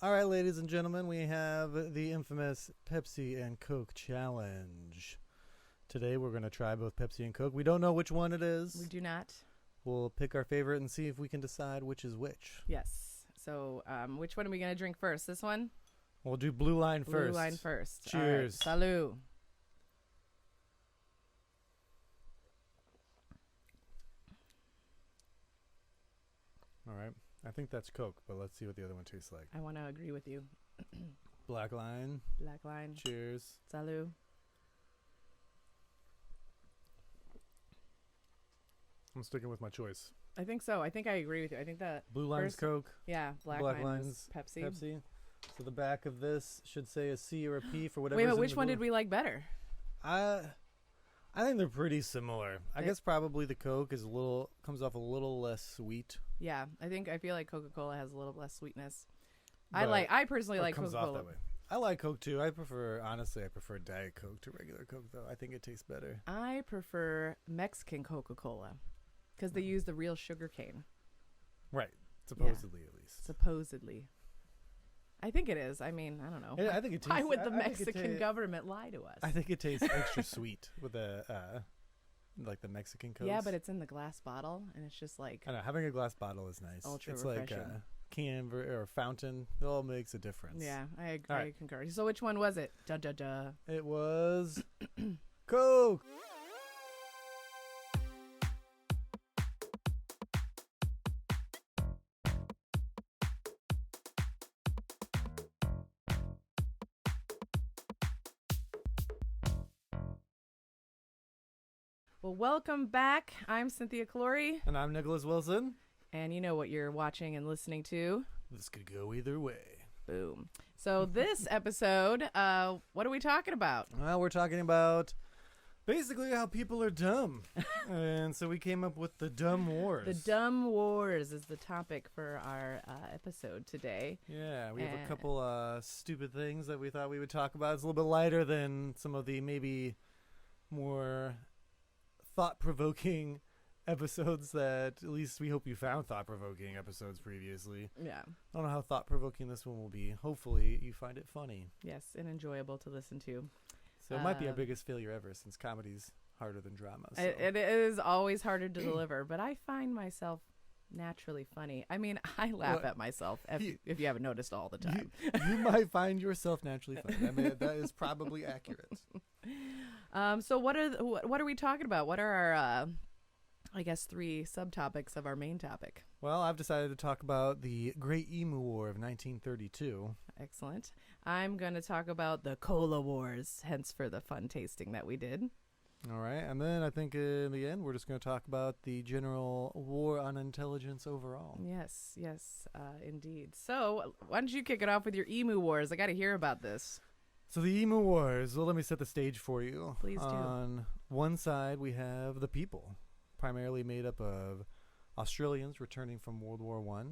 All right, ladies and gentlemen, we have the infamous Pepsi and Coke challenge. Today we're going to try both Pepsi and Coke. We don't know which one it is. We do not. We'll pick our favorite and see if we can decide which is which. Yes. So which one are we going to drink first? This one? We'll do blue line first. Blue line first. Cheers. All right. Salud. All right. I think that's Coke, but let's see what the other one tastes like. I want to agree with you. Black line. Black line. Cheers. Salud. I'm sticking with my choice. I think so. I think I agree with you. I think that Blue line's first, Coke. yeah, black line's line's Pepsi. Pepsi. So the back of this should say a C or a P for whatever. Wait, but which one did we like better? I think they're pretty similar. I guess probably the Coke comes off a little less sweet. Yeah, I feel like Coca-Cola has a little less sweetness. I personally like comes Coca-Cola. off that way. I like Coke too. I prefer Diet Coke to regular Coke though. I think it tastes better. I prefer Mexican Coca-Cola because they use the real sugar cane. Right. Supposedly, at least. Supposedly. I think it is. I mean, I don't know. Yeah, I think it tastes. Why would the Mexican government lie to us? I think it tastes extra sweet with the like the Mexican Coke. Yeah, but it's in the glass bottle, and it's just like. I know having a glass bottle is nice. Ultra it's refreshing. like can or fountain. It all makes a difference. Yeah, I concur. So which one was it? Duh, duh, duh. It was Coke. Well, welcome back. I'm Cynthia Clory. And I'm Nicholas Wilson. And you know what you're watching and listening to. This could go either way. Boom. So this episode, what are we talking about? Well, we're talking about basically how people are dumb. And so we came up with the Dumb Wars. The Dumb Wars is the topic for our episode today. Yeah, we have a couple stupid things that we thought we would talk about. It's a little bit lighter than some of the maybe more thought-provoking episodes that at least we hope you found thought-provoking episodes previously. Yeah. I don't know how thought-provoking this one will be. Hopefully you find it funny. Yes, and enjoyable to listen to. So it might be our biggest failure ever since comedy's harder than drama. So. It is always harder to deliver, but I find myself naturally funny. I mean, I laugh at myself if you haven't noticed all the time. You might find yourself naturally funny. I mean, that is probably accurate. So what are we talking about? What are our I guess 3 subtopics of our main topic? Well, I've decided to talk about the Great Emu War of 1932. Excellent. I'm going to talk about the Cola Wars, hence for the fun tasting that we did. All right. And then I think in the end, we're just going to talk about the general war on intelligence overall. Yes, indeed. So why don't you kick it off with your Emu Wars? I got to hear about this. So the Emu Wars, well, let me set the stage for you. Please do. On one side, we have the people, primarily made up of Australians returning from World War I,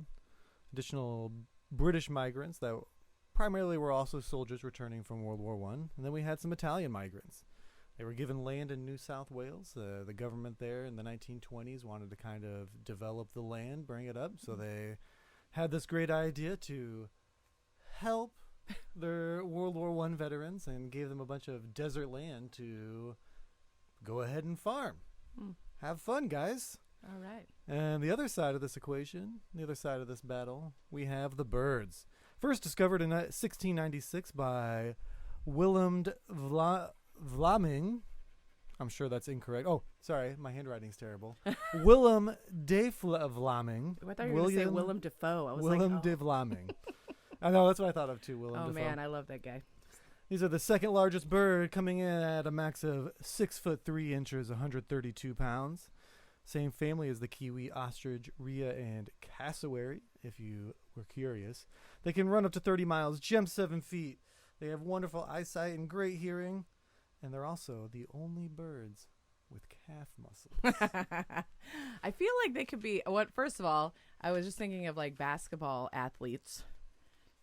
additional British migrants that primarily were also soldiers returning from World War I, and then we had some Italian migrants. They were given land in New South Wales. The government there in the 1920s wanted to kind of develop the land, bring it up, so they had this great idea to help their World War I veterans and gave them a bunch of desert land to go ahead and farm. Have fun, guys. All right. And the other side of this equation, the other side of this battle, we have the birds. First discovered in 1696 by Willem Vlaming. I'm sure that's incorrect. Oh, sorry, my handwriting's terrible. Willem de Vlaming. I thought you were going to say Willem Dafoe. I was Willem like, de Vlaming. I know, that's what I thought of too, Willem Dafoe. Man, I love that guy. These are the second largest bird, coming in at a max of 6'3" 132 pounds. Same family as the kiwi, ostrich, rhea, and cassowary, if you were curious. They can run up to 30 miles, jump 7 feet. They have wonderful eyesight and great hearing. And they're also the only birds with calf muscles. I feel like they could be, first of all, I was just thinking of like basketball athletes.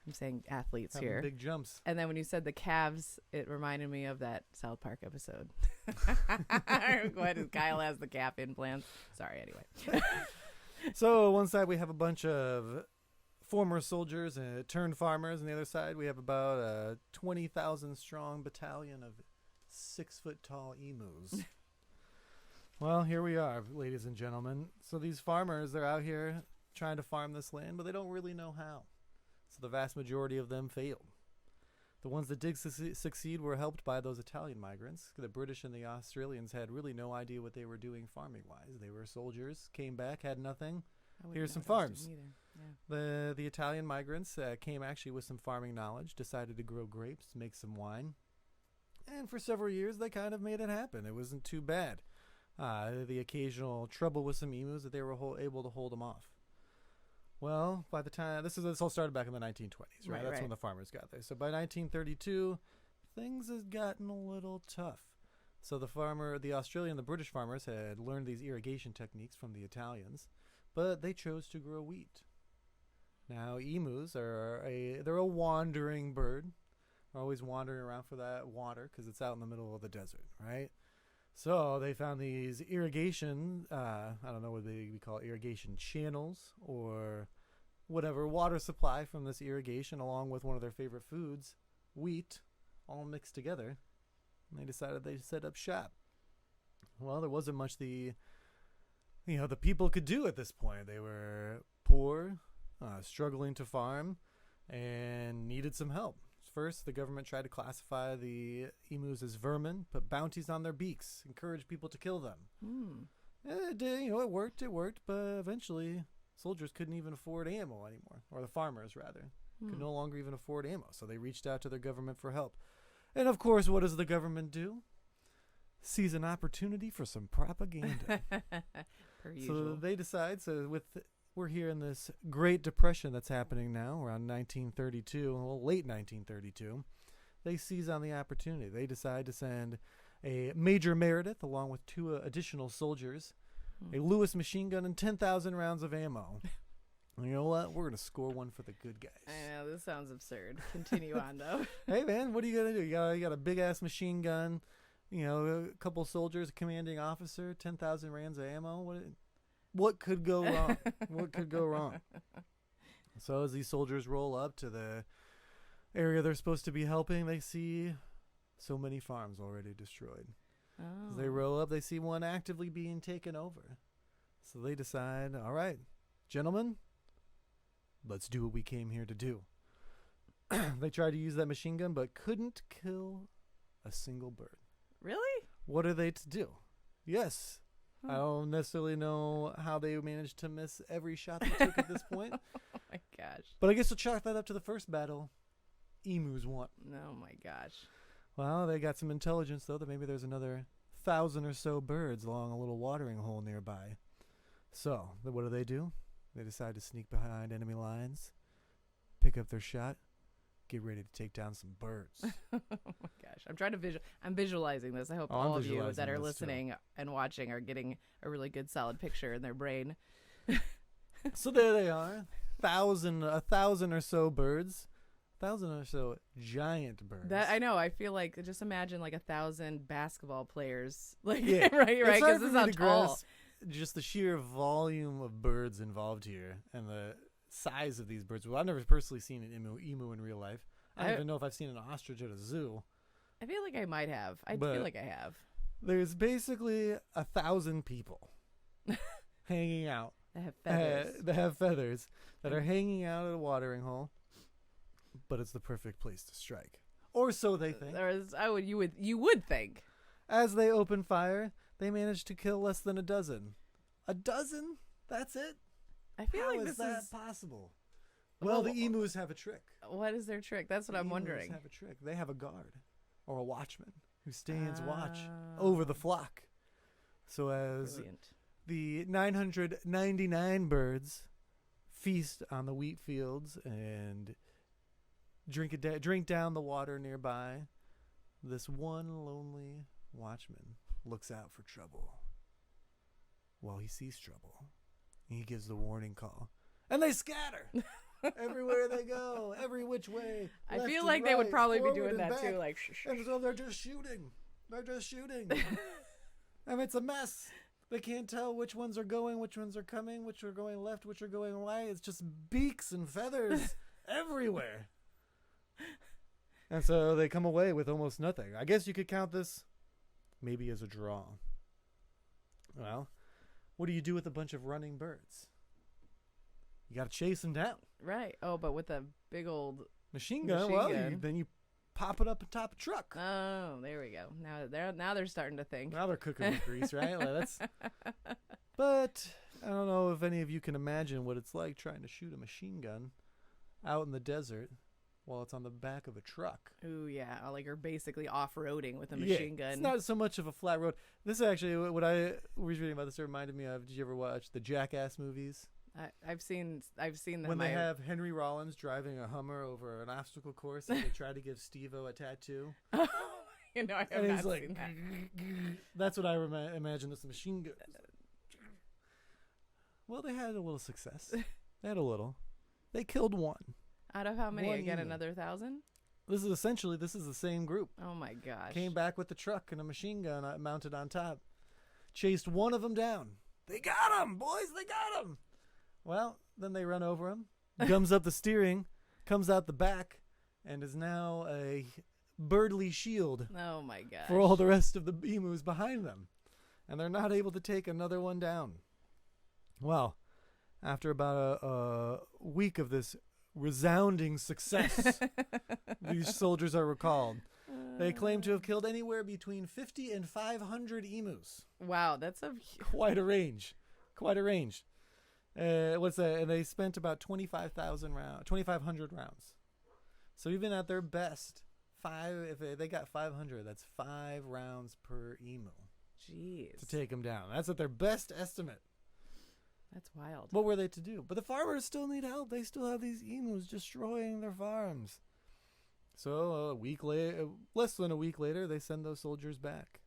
I'm saying athletes Having here. Big jumps. And then when you said the calves, it reminded me of that South Park episode. When Kyle has the calf implants. Sorry, anyway. So one side we have a bunch of former soldiers turned farmers. On the other side, we have about a 20,000 strong battalion of 6-foot-tall emus. Well, here we are, ladies and gentlemen. So these farmers, they're out here trying to farm this land, but they don't really know how. So the vast majority of them failed. The ones that did succeed were helped by those Italian migrants. The British and the Australians had really no idea what they were doing farming-wise. They were soldiers, came back, had nothing. Here's some farms. Yeah. The Italian migrants came actually with some farming knowledge, decided to grow grapes, make some wine. And for several years, they kind of made it happen. It wasn't too bad. The occasional trouble with some emus that they were able to hold them off. Well, by the time this all started back in the 1920s, right? That's when the farmers got there. So by 1932, things had gotten a little tough. So the Australian and the British farmers had learned these irrigation techniques from the Italians, but they chose to grow wheat. Now, emus they're a wandering bird. They're always wandering around for that water because it's out in the middle of the desert, right? So they found these irrigation, I don't know what we call it, irrigation channels or whatever, water supply from this irrigation along with one of their favorite foods, wheat, all mixed together. And they decided they'd set up shop. Well, there wasn't much the people could do at this point. They were poor, struggling to farm, and needed some help. First, the government tried to classify the emus as vermin, put bounties on their beaks, encourage people to kill them. It worked, but eventually soldiers couldn't even afford ammo anymore, or the farmers, rather, could no longer even afford ammo, so they reached out to their government for help. And of course, what does the government do? Sees an opportunity for some propaganda. Per usual. So they decide, we're here in this Great Depression that's happening now, around 1932, late 1932. They seize on the opportunity. They decide to send a Major Meredith along with 2 additional soldiers, a Lewis machine gun, and 10,000 rounds of ammo. And you know what? We're going to score one for the good guys. I know, this sounds absurd. Continue on, though. Hey, man, what are you going to do? You got a big-ass machine gun, a couple soldiers, a commanding officer, 10,000 rounds of ammo. What could go wrong? What could go wrong? So as these soldiers roll up to the area they're supposed to be helping, they see so many farms already destroyed. As they roll up, they see one actively being taken over. So they decide, all right, gentlemen, let's do what we came here to do. They tried to use that machine gun, but couldn't kill a single bird. Really? What are they to do? Yes. I don't necessarily know how they managed to miss every shot they took at this point. Oh my gosh. But I guess we'll chalk that up to the first battle. Emus won. Oh my gosh. Well, they got some intelligence, though, that maybe there's another 1,000 or so birds along a little watering hole nearby. So, what do? They decide to sneak behind enemy lines, pick up their shot, get ready to take down some birds. Oh my gosh. I'm trying to I'm visualizing this. I hope all of you that are listening and watching are getting a really good solid picture in their brain. So there they are. 1,000 or so birds. 1,000 or so giant birds. That I know. I feel like just imagine like 1,000 basketball players. Like yeah. right, because this is how tall. Just the sheer volume of birds involved here and the size of these birds. Well, I've never personally seen an emu in real life. I don't even know if I've seen an ostrich at a zoo. I feel like I might have. I feel like I have. There's basically 1,000 people hanging out. That have feathers. That are hanging out at a watering hole. But it's the perfect place to strike. Or so they think. You would think. As they open fire, they manage to kill less than a dozen. A dozen? That's it? I feel How like is this that is possible? Well, the emus have a trick. What is their trick? That's what I'm wondering. The emus have a trick. They have a guard or a watchman who stands watch over the flock. So as the 999 birds feast on the wheat fields and drink down the water nearby, this one lonely watchman looks out for trouble. Well, he sees trouble. He gives the warning call. And they scatter. Everywhere they go. Every which way. I feel like they would probably be doing that too. Like, and so they're just shooting. And it's a mess. They can't tell which ones are going, which ones are coming, which are going left, which are going right. It's just beaks and feathers everywhere. And so they come away with almost nothing. I guess you could count this maybe as a draw. Well, what do you do with a bunch of running birds? You got to chase them down. Right. Oh, but with a big old machine gun. Then you pop it up atop a truck. Oh, there we go. Now they're starting to think. Now they're cooking with grease, right? Like that's. But I don't know if any of you can imagine what it's like trying to shoot a machine gun out in the desert while it's on the back of a truck. Ooh, yeah. Like you're basically off-roading with a machine gun. It's not so much of a flat road. This is actually what I was reading about. This reminded me of. Did you ever watch the Jackass movies? I've seen them. When they have Henry Rollins driving a Hummer over an obstacle course and they try to give Steve-O a tattoo. I have not seen that. That's what I imagine this machine gun. Well, they had a little success. They had a little. They killed one. Out of how many? One Again, emu. another 1,000? This is the same group. Oh my gosh. Came back with the truck and a machine gun mounted on top. Chased one of them down. They got him, boys. They got him. Well, then they run over him. Gums up the steering. Comes out the back. And is now a birdly shield. Oh my gosh. For all the rest of the emus behind them. And they're not able to take another one down. Well, after about a week of this resounding success, these soldiers are recalled. They claim to have killed anywhere between 50 and 500 emus. Wow, that's quite a range. What's that? And they spent about 2,500 rounds. So even at their best, if they got 500, that's 5 rounds per emu. Jeez. To take them down. That's at their best estimate. That's wild. What were they to do? But the farmers still need help. They still have these emus destroying their farms. So less than a week later, they send those soldiers back.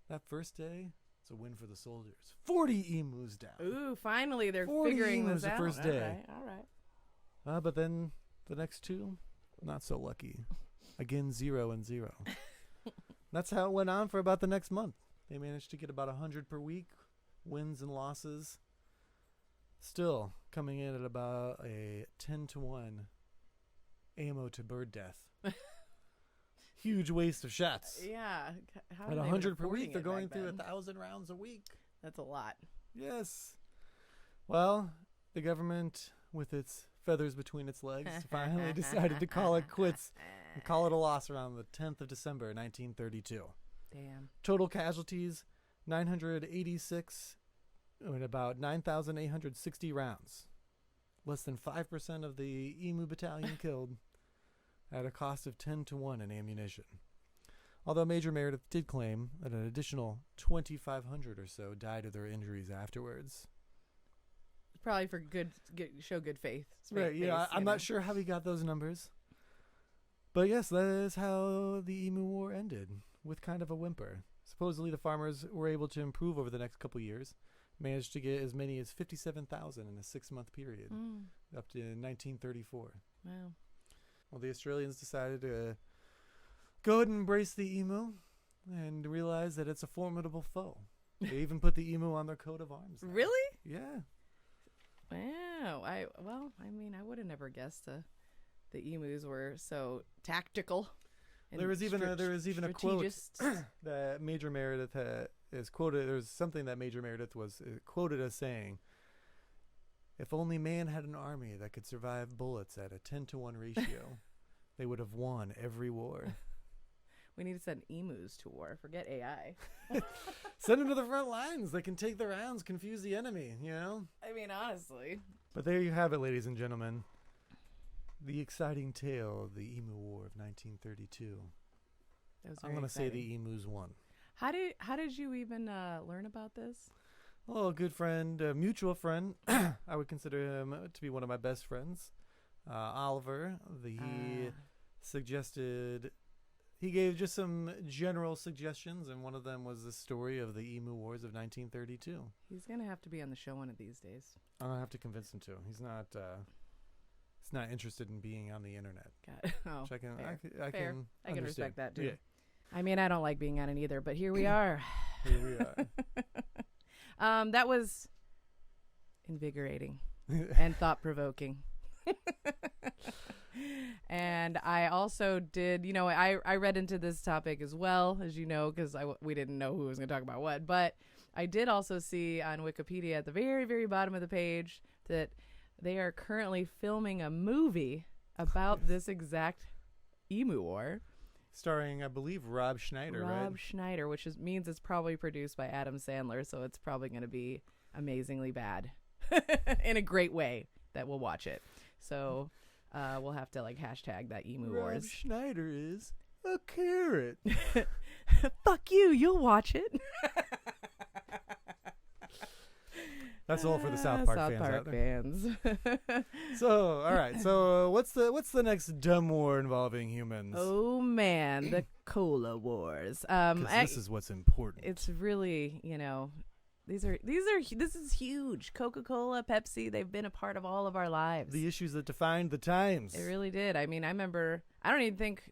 That first day, it's a win for the soldiers. 40 emus down. Ooh, finally they're figuring this out. The first day. All right. But then the next two, not so lucky. Again, 0 and 0. That's how it went on for about the next month. They managed to get about 100 per week, wins and losses. Still coming in at about a 10-1 ammo to bird death. Huge waste of shots. Yeah. At 100 per week, they're going through 1,000 rounds a week. That's a lot. Yes. Well, the government, with its feathers between its legs, finally decided to call it quits and call it a loss around the 10th of December, 1932. Damn. Total casualties, 986 in about 9,860 rounds. Less than 5% of the Emu Battalion killed at a cost of 10-1 in ammunition. Although Major Meredith did claim that an additional 2,500 or so died of their injuries afterwards. Probably for show good faith. Right, yeah. I'm not sure how he got those numbers. But yes, that is how the Emu War ended, with kind of a whimper. Supposedly the farmers were able to improve over the next couple years. Managed to get as many as 57,000 in a 6-month period, up to 1934. Wow. Well, the Australians decided to go ahead and embrace the emu and realize that it's a formidable foe. They even put the emu on their coat of arms now. Really? Yeah. Wow. I would have never guessed the emus were so tactical. There was even a quote that Major Meredith is quoted. There's something that Major Meredith was quoted as saying, "If only man had an army that could survive bullets at a 10-1 ratio, they would have won every war." We need to send emus to war. Forget AI. Send them to the front lines. They can take the rounds, confuse the enemy, you know? I mean, honestly. But there you have it, ladies and gentlemen. The exciting tale of the Emu War of 1932. I'm going to say the emus won. How did you even learn about this? Oh, a good friend, a mutual friend. I would consider him to be one of my best friends. Oliver. He suggested... He gave just some general suggestions, and one of them was the story of the Emu Wars of 1932. He's going to have to be on the show one of these days. I'm going to have to convince him to. He's not interested in being on the internet. Oh, I can I can respect that too. Yeah. I mean, I don't like being on it either, but here we are. Here we are. That was invigorating and thought-provoking. And I also did, I read into this topic as well, as you know, because we didn't know who was going to talk about what. But I did also see on Wikipedia at the very, very bottom of the page that they are currently filming a movie about this exact Emu War. Starring, I believe, Rob Schneider, right? Rob Schneider, which means it's probably produced by Adam Sandler, so it's probably going to be amazingly bad in a great way that we'll watch it. So we'll have to hashtag that Emu Wars. Rob Schneider is a carrot. Fuck you, you'll watch it. That's all for the South Park South fans Park out there. fans. So, all right. So, what's the next dumb war involving humans? Oh man, the Cola Wars. 'Cause this is what's important. It's really, this is huge. Coca-Cola, Pepsi, they've been a part of all of our lives. The issues that defined the times. It really did. I mean, I remember, I don't even think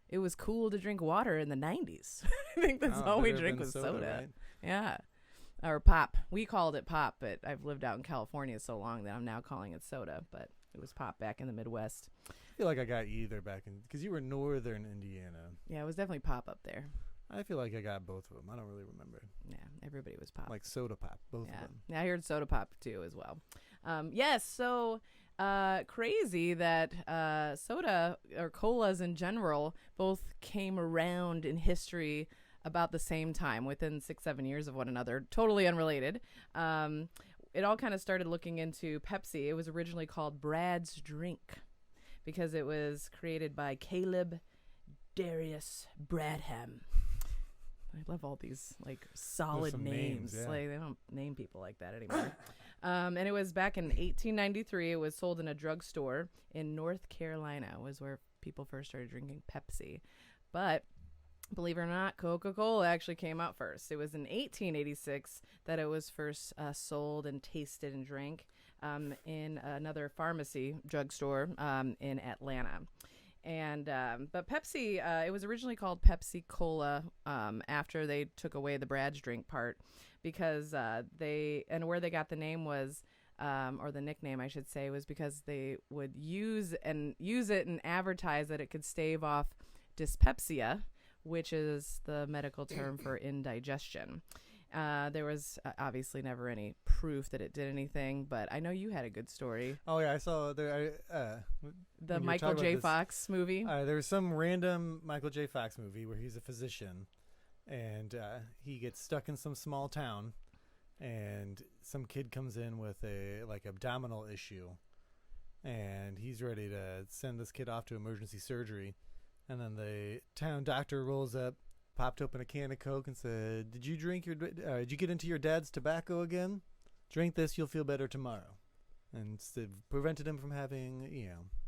it was cool to drink water in the 90s. I think that's all we drink was soda. Right? Yeah. Or pop. We called it pop, but I've lived out in California so long that I'm now calling it soda. But it was pop back in the Midwest. I feel like I got either back in, because you were northern Indiana. Yeah, it was definitely pop up there. I feel like I got both of them. I don't really remember. Yeah, everybody was pop. Like soda pop, both of them. Yeah, I heard soda pop too as well. Yes, so crazy that soda or colas in general both came around in history about the same time, within 6-7 years of one another, totally unrelated. It all kind of started looking into Pepsi. It was originally called Brad's Drink because it was created by Caleb Darius Bradham. I love all these solid names. Yeah. They don't name people like that anymore. And it was back in 1893. It was sold in a drugstore in North Carolina, was where people first started drinking Pepsi. But believe it or not, Coca-Cola actually came out first. It was in 1886 that it was first sold and tasted and drank in another pharmacy drugstore in Atlanta. And but Pepsi, it was originally called Pepsi Cola after they took away the Brad's Drink part, because where they got the name was, or the nickname I should say, was because they would use it and advertise that it could stave off dyspepsia, which is the medical term for indigestion. There was obviously never any proof that it did anything, but I know you had a good story. Oh yeah, I saw there. The Michael J. Fox movie. There was some random Michael J. Fox movie where he's a physician, and he gets stuck in some small town, and some kid comes in with a abdominal issue, and he's ready to send this kid off to emergency surgery, and then the town doctor rolls up, popped open a can of Coke and said, did you get into your dad's tobacco again? Drink this, you'll feel better tomorrow. And prevented him from having,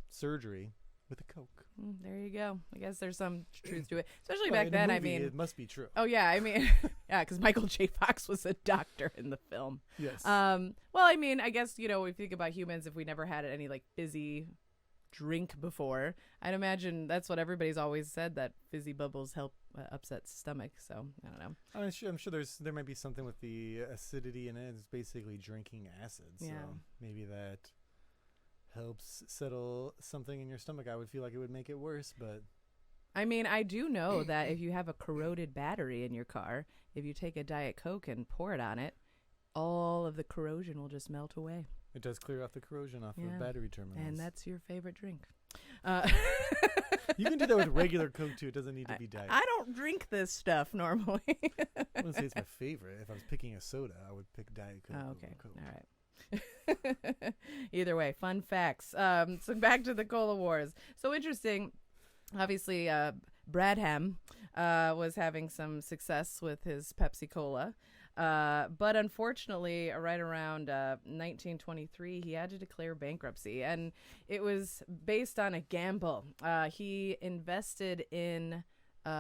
surgery with a Coke. There you go. I guess there's some truth to it. Especially back then, it must be true. Oh, yeah. I mean, yeah, because Michael J. Fox was a doctor in the film. Yes. Well, I mean, I guess, if you think about humans, if we never had any, fizzy drink before, I'd imagine that's what everybody's always said, that fizzy bubbles help upset stomach. So I don't know. I'm sure there might be something with the acidity in it. It's basically drinking acid. So maybe that helps settle something in your stomach. I would feel like it would make it worse, but I mean, I do know that if you have a corroded battery in your car, if you take a Diet Coke and pour it on it, all of the corrosion will just melt away. It does clear off the corrosion off of battery terminals. And that's your favorite drink. You can do that with regular Coke, too. It doesn't need to be Diet. I don't drink this stuff normally. I wouldn't say it's my favorite. If I was picking a soda, I would pick Diet Coke over Coke. All right. Either way, fun facts. So back to the Cola Wars. So interesting. Obviously, Bradham was having some success with his Pepsi Cola. But unfortunately, right around 1923, he had to declare bankruptcy, and it was based on a gamble. He invested in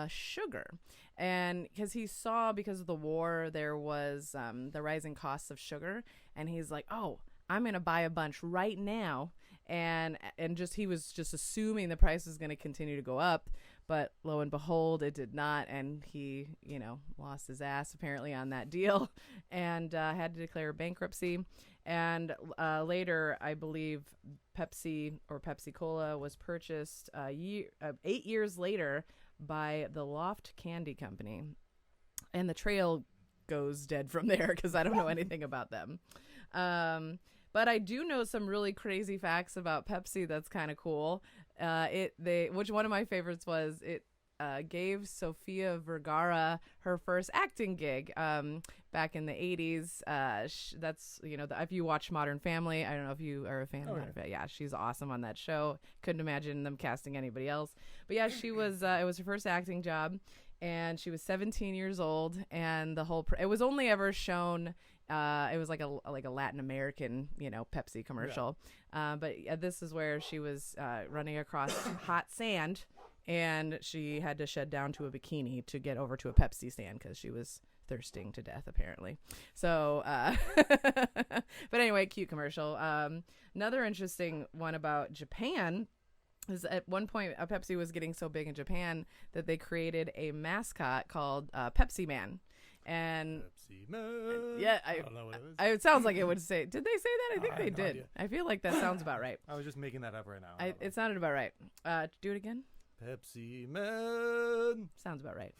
sugar, and because he saw, because of the war, there was the rising costs of sugar, and he's like, oh, I'm going to buy a bunch right now, and just he was just assuming the price was going to continue to go up, but lo and behold, it did not, and he, lost his ass apparently on that deal, and had to declare bankruptcy. And later, I believe Pepsi or Pepsi Cola was purchased 8 years later by the Loft Candy Company, and the trail goes dead from there because I don't know anything about them. But I do know some really crazy facts about Pepsi that's kind of cool. Which one of my favorites was it gave Sofia Vergara her first acting gig back in the 80s. That's, if you watch Modern Family, I don't know if you are a fan of Modern Family. Yeah, she's awesome on that show. Couldn't imagine them casting anybody else. But yeah, she was, it was her first acting job, and she was 17 years old, and it was only ever shown, it was like a Latin American, Pepsi commercial. Yeah. But this is where she was running across hot sand, and she had to shed down to a bikini to get over to a Pepsi stand because she was thirsting to death, apparently. So, but anyway, cute commercial. Another interesting one about Japan is at one point Pepsi was getting so big in Japan that they created a mascot called Pepsi Man. And Pepsi Man. Yeah, I don't know what it is. It sounds like it would say. Did they say that? I think they no did. idea. I feel like that sounds about right. I was just making that up right now. It sounded about right. Do it again. Pepsi Man. Sounds about right.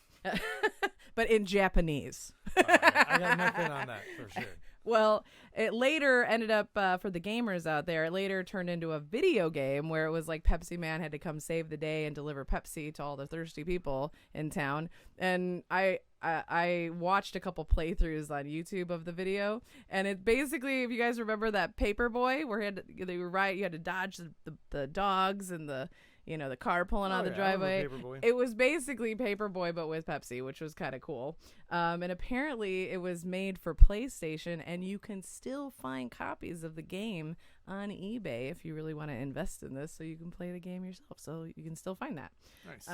But in Japanese. I got nothing on that for sure. Well, it later ended up, for the gamers out there, it later turned into a video game where it was like Pepsi Man had to come save the day and deliver Pepsi to all the thirsty people in town. And I watched a couple playthroughs on YouTube of the video, and it basically, if you guys remember that Paperboy where you had to dodge the dogs and the car pulling out of the driveway. It was basically Paperboy, but with Pepsi, which was kind of cool. And apparently it was made for PlayStation, and you can still find copies of the game on eBay if you really want to invest in this, so you can play the game yourself. So you can still find that. Nice.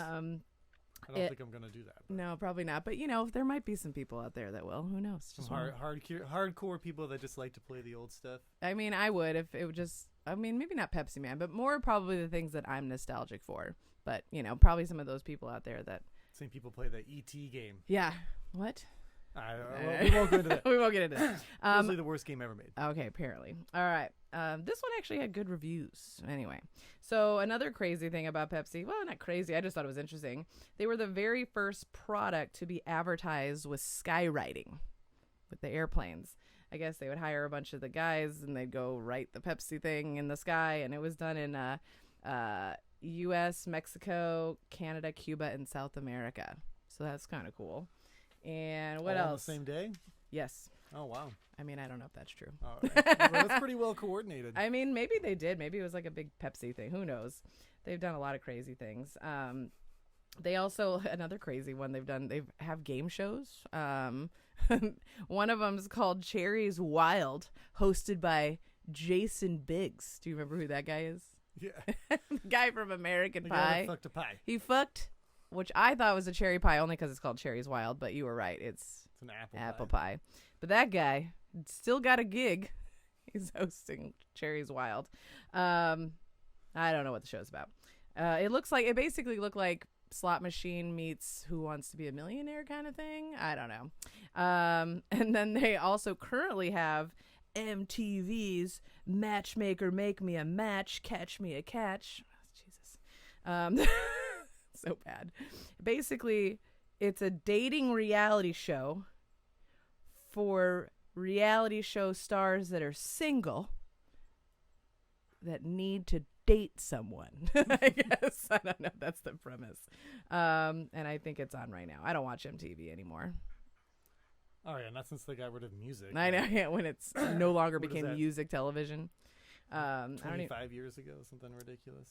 I don't think I'm going to do that. But. No, probably not. But, there might be some people out there that will. Who knows? Some hardcore people that just like to play the old stuff. I mean, I would if it would just... I mean, maybe not Pepsi Man, but more probably the things that I'm nostalgic for. But, probably some of those people out there that... Same people play the E.T. game. Yeah. What? We won't go into that. We won't get into that. Mostly the worst game ever made. Okay, apparently. All right. This one actually had good reviews. Anyway, so another crazy thing about Pepsi, well, not crazy, I just thought it was interesting. They were the very first product to be advertised with skywriting, with the airplanes. I guess they would hire a bunch of the guys and they'd go write the Pepsi thing in the sky, and it was done in U.S., Mexico, Canada, Cuba, and South America. So that's kind of cool. And what else? On the same day? Yes. Oh, wow. I mean, I don't know if that's true. Oh, right. That's pretty well coordinated. I mean, maybe they did. Maybe it was like a big Pepsi thing. Who knows? They've done a lot of crazy things. They also, another crazy one they've done, they have game shows. One of them is called Cherry's Wild, hosted by Jason Biggs. Do you remember who that guy is? Yeah. The guy from American the Pie. Guy that fucked a pie. He fucked, which I thought was a cherry pie only because it's called Cherry's Wild, but you were right. It's an apple pie. But that guy still got a gig. He's hosting Cherry's Wild. I don't know what the show's about. It basically looked like Slot Machine meets Who Wants to Be a Millionaire kind of thing. I don't know. And then they also currently have MTV's Matchmaker Make Me a Match, Catch Me a Catch. Jesus. So bad. Basically, it's a dating reality show for reality show stars that are single that need to date someone. I guess. I don't know. That's the premise. And I think it's on right now. I don't watch MTV anymore. Oh, yeah. Not since they got rid of music. I know. Yeah, when it's no longer became music television. 25 years ago, something ridiculous.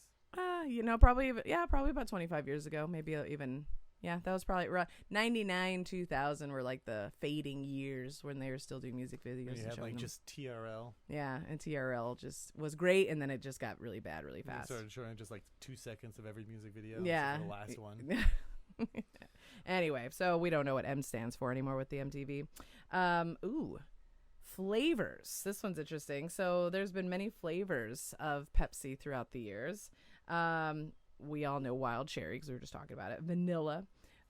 Probably about 25 years ago, maybe even. Yeah, that was probably 99, 2000 were like the fading years when they were still doing music videos. And you had like them. just TRL. Yeah, and TRL just was great, and then it just got really bad really fast. Started showing just like 2 seconds of every music video. Yeah. The last one. Anyway, so we don't know what M stands for anymore with the MTV. Flavors. This one's interesting. So there's been many flavors of Pepsi throughout the years. We all know wild cherry because we were just talking about it. Vanilla.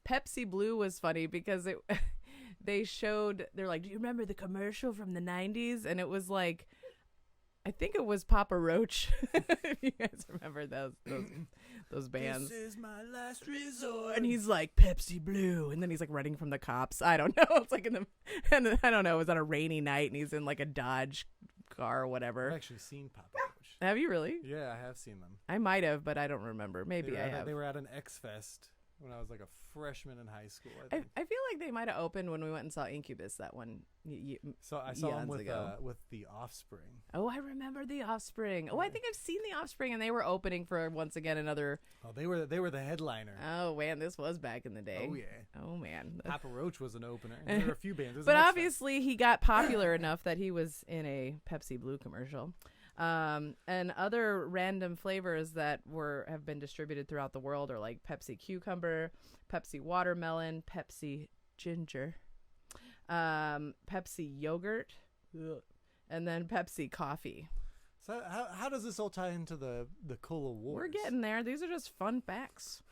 Pepsi Blue was funny because they're like, do you remember the commercial from the 90s? And it was like, I think it was Papa Roach. If you guys remember those bands. This is my last resort. And he's like, Pepsi Blue. And then he's like running from the cops. I don't know. It's like I don't know. It was on a rainy night and he's in like a Dodge car or whatever. I've actually seen Papa Roach. Have you really? Yeah, I have seen them. I might have, but I don't remember. Maybe I have. They were at an X Fest when I was like a freshman in high school. I feel like they might have opened when we went and saw Incubus that one. So I saw them with the Offspring. Oh, I remember the Offspring. Oh, I think I've seen the Offspring, and they were opening for once again another. Oh, they were the headliner. Oh man, this was back in the day. Oh yeah. Oh man. Papa Roach was an opener. There were a few bands. But obviously, he got popular enough that he was in a Pepsi Blue commercial. And other random flavors that have been distributed throughout the world are like Pepsi Cucumber, Pepsi Watermelon, Pepsi Ginger, Pepsi Yogurt, and then Pepsi Coffee. So how does this all tie into the Cola Wars? We're getting there. These are just fun facts.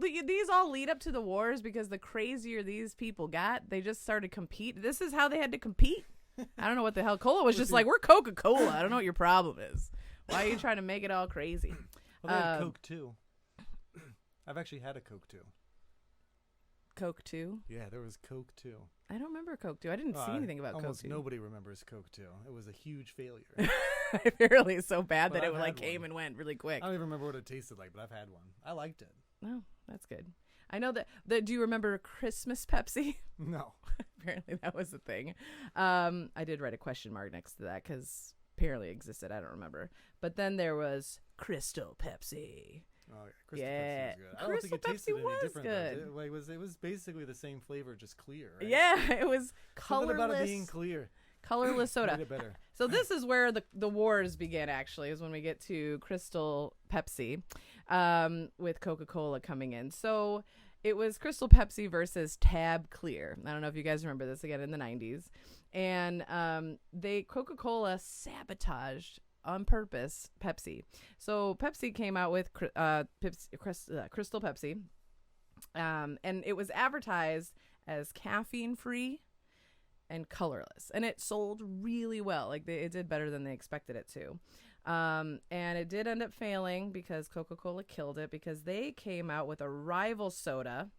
These all lead up to the wars because the crazier these people got, they just started compete. This is how they had to compete. I don't know what the hell. Cola was just like, we're Coca-Cola. I don't know what your problem is. Why are you trying to make it all crazy? Well, they had Coke too. I've actually had a Coke too. Coke 2? Yeah, there was Coke 2. I don't remember Coke 2. I didn't see anything about Coke 2. Almost nobody remembers Coke 2. It was a huge failure. Apparently so bad But that it I've had came one. and went really quick. I don't even remember what it tasted like, but I've had one. I liked it. Oh, that's good. I know that do you remember Christmas Pepsi? No. Apparently that was a thing. I did write a question mark next to that because apparently it existed. I don't remember. But then there was Crystal Pepsi. Oh, yeah. Crystal Pepsi was good. I don't think it tasted any different. It was basically the same flavor, just clear, right? Yeah, it was colorless. Something about it being clear. Colorless soda. Made it better. So this is where the wars begin, actually, is when we get to Crystal Pepsi with Coca-Cola coming in. So it was Crystal Pepsi versus Tab Clear. I don't know if you guys remember this, again, in the 90s. And Coca-Cola sabotaged on purpose Pepsi. So Pepsi came out with Crystal Pepsi. And it was advertised as caffeine-free and colorless, and it sold really well. Like it did better than they expected it to, and it did end up failing because Coca-Cola killed it because they came out with a rival soda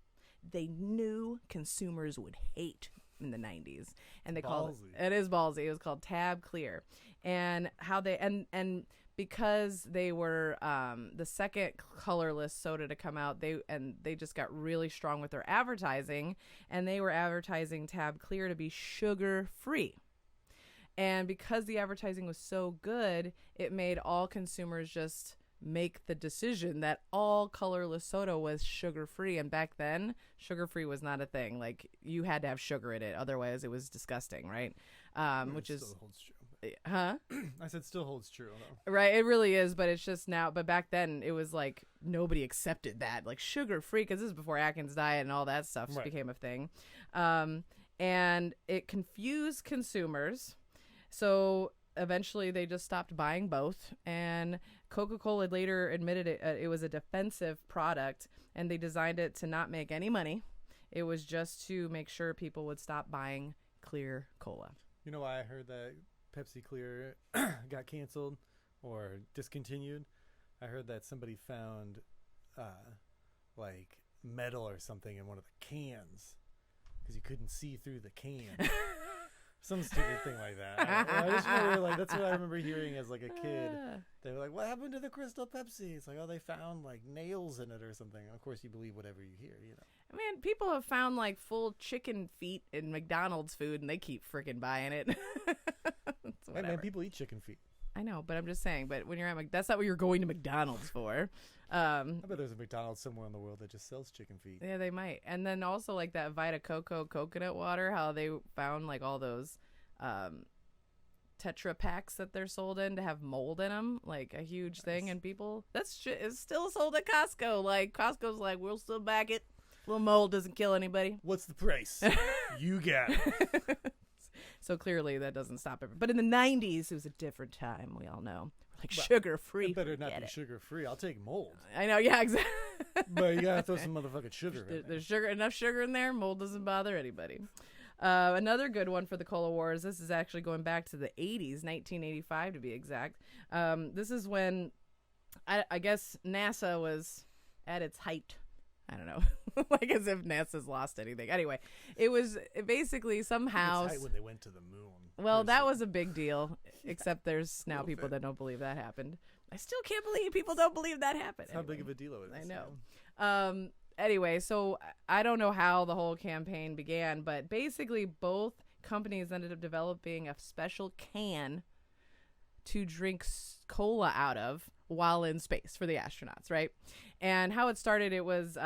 they knew consumers would hate in the 90s, and they called it is ballsy. It was called Tab Clear, and how they and because they were the second colorless soda to come out, they just got really strong with their advertising, and they were advertising Tab Clear to be sugar free. And because the advertising was so good, it made all consumers just make the decision that all colorless soda was sugar free. And back then, sugar free was not a thing. Like, you had to have sugar in it, otherwise it was disgusting, right? Which is still holds true. Huh? I said still holds true though. Right, it really is, but it's just now. But back then, it was like nobody accepted that, like sugar free, because this is before Atkins diet and all that stuff became a thing, and it confused consumers. So eventually, they just stopped buying both, and Coca-Cola later admitted it was a defensive product, and they designed it to not make any money. It was just to make sure people would stop buying clear cola. You know why I heard that Pepsi Clear got canceled or discontinued? I heard that somebody found like metal or something in one of the cans because you couldn't see through the can. Some stupid thing like that. I just remember, like, that's what I remember hearing as like a kid. They were like, "What happened to the Crystal Pepsi?" It's like, "Oh, they found like nails in it or something." Of course, you believe whatever you hear, you know. I mean, people have found like full chicken feet in McDonald's food, and they keep freaking buying it. Hey, man, people eat chicken feet. I know, but I'm just saying. But when you're at that's not what you're going to McDonald's for. I bet there's a McDonald's somewhere in the world that just sells chicken feet. Yeah, they might. And then also like that Vita Coco coconut water, how they found like all those Tetra packs that they're sold in to have mold in them, like a huge thing. And people, that's shit is still sold at Costco. Like Costco's like, we'll still back it. Little mold doesn't kill anybody. What's the price? You got it. So clearly that doesn't stop it. But in the 90s, it was a different time. We all know. Like Well, sugar-free. It better not forget be it. sugar-free. I'll take mold. I know, yeah, exactly. But you gotta throw some motherfucking sugar in there. There's enough sugar in there. Mold doesn't bother anybody. Another good one for the Cola Wars. This is actually going back to the 80s, 1985 to be exact. This is when I guess NASA was at its height. I don't know, like as if NASA's lost anything. Anyway, it was basically somehow. It's tight when they went to the moon. Well, that was a big deal. Except there's now people that don't believe that happened. I still can't believe people don't believe that happened. That's how big of a deal it is. I know. Anyway, so I don't know how the whole campaign began, but basically both companies ended up developing a special can to drink cola out of while in space for the astronauts, right? And how it started, it was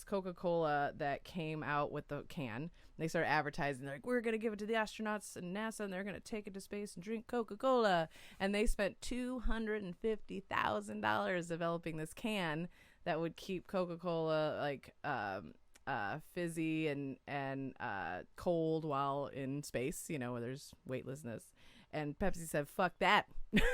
Coca-Cola that came out with the can. They started advertising. They're like, we're going to give it to the astronauts and NASA, and they're going to take it to space and drink Coca-Cola. And they spent $250,000 developing this can that would keep Coca-Cola like fizzy and cold while in space, you know, where there's weightlessness. And Pepsi said, fuck that.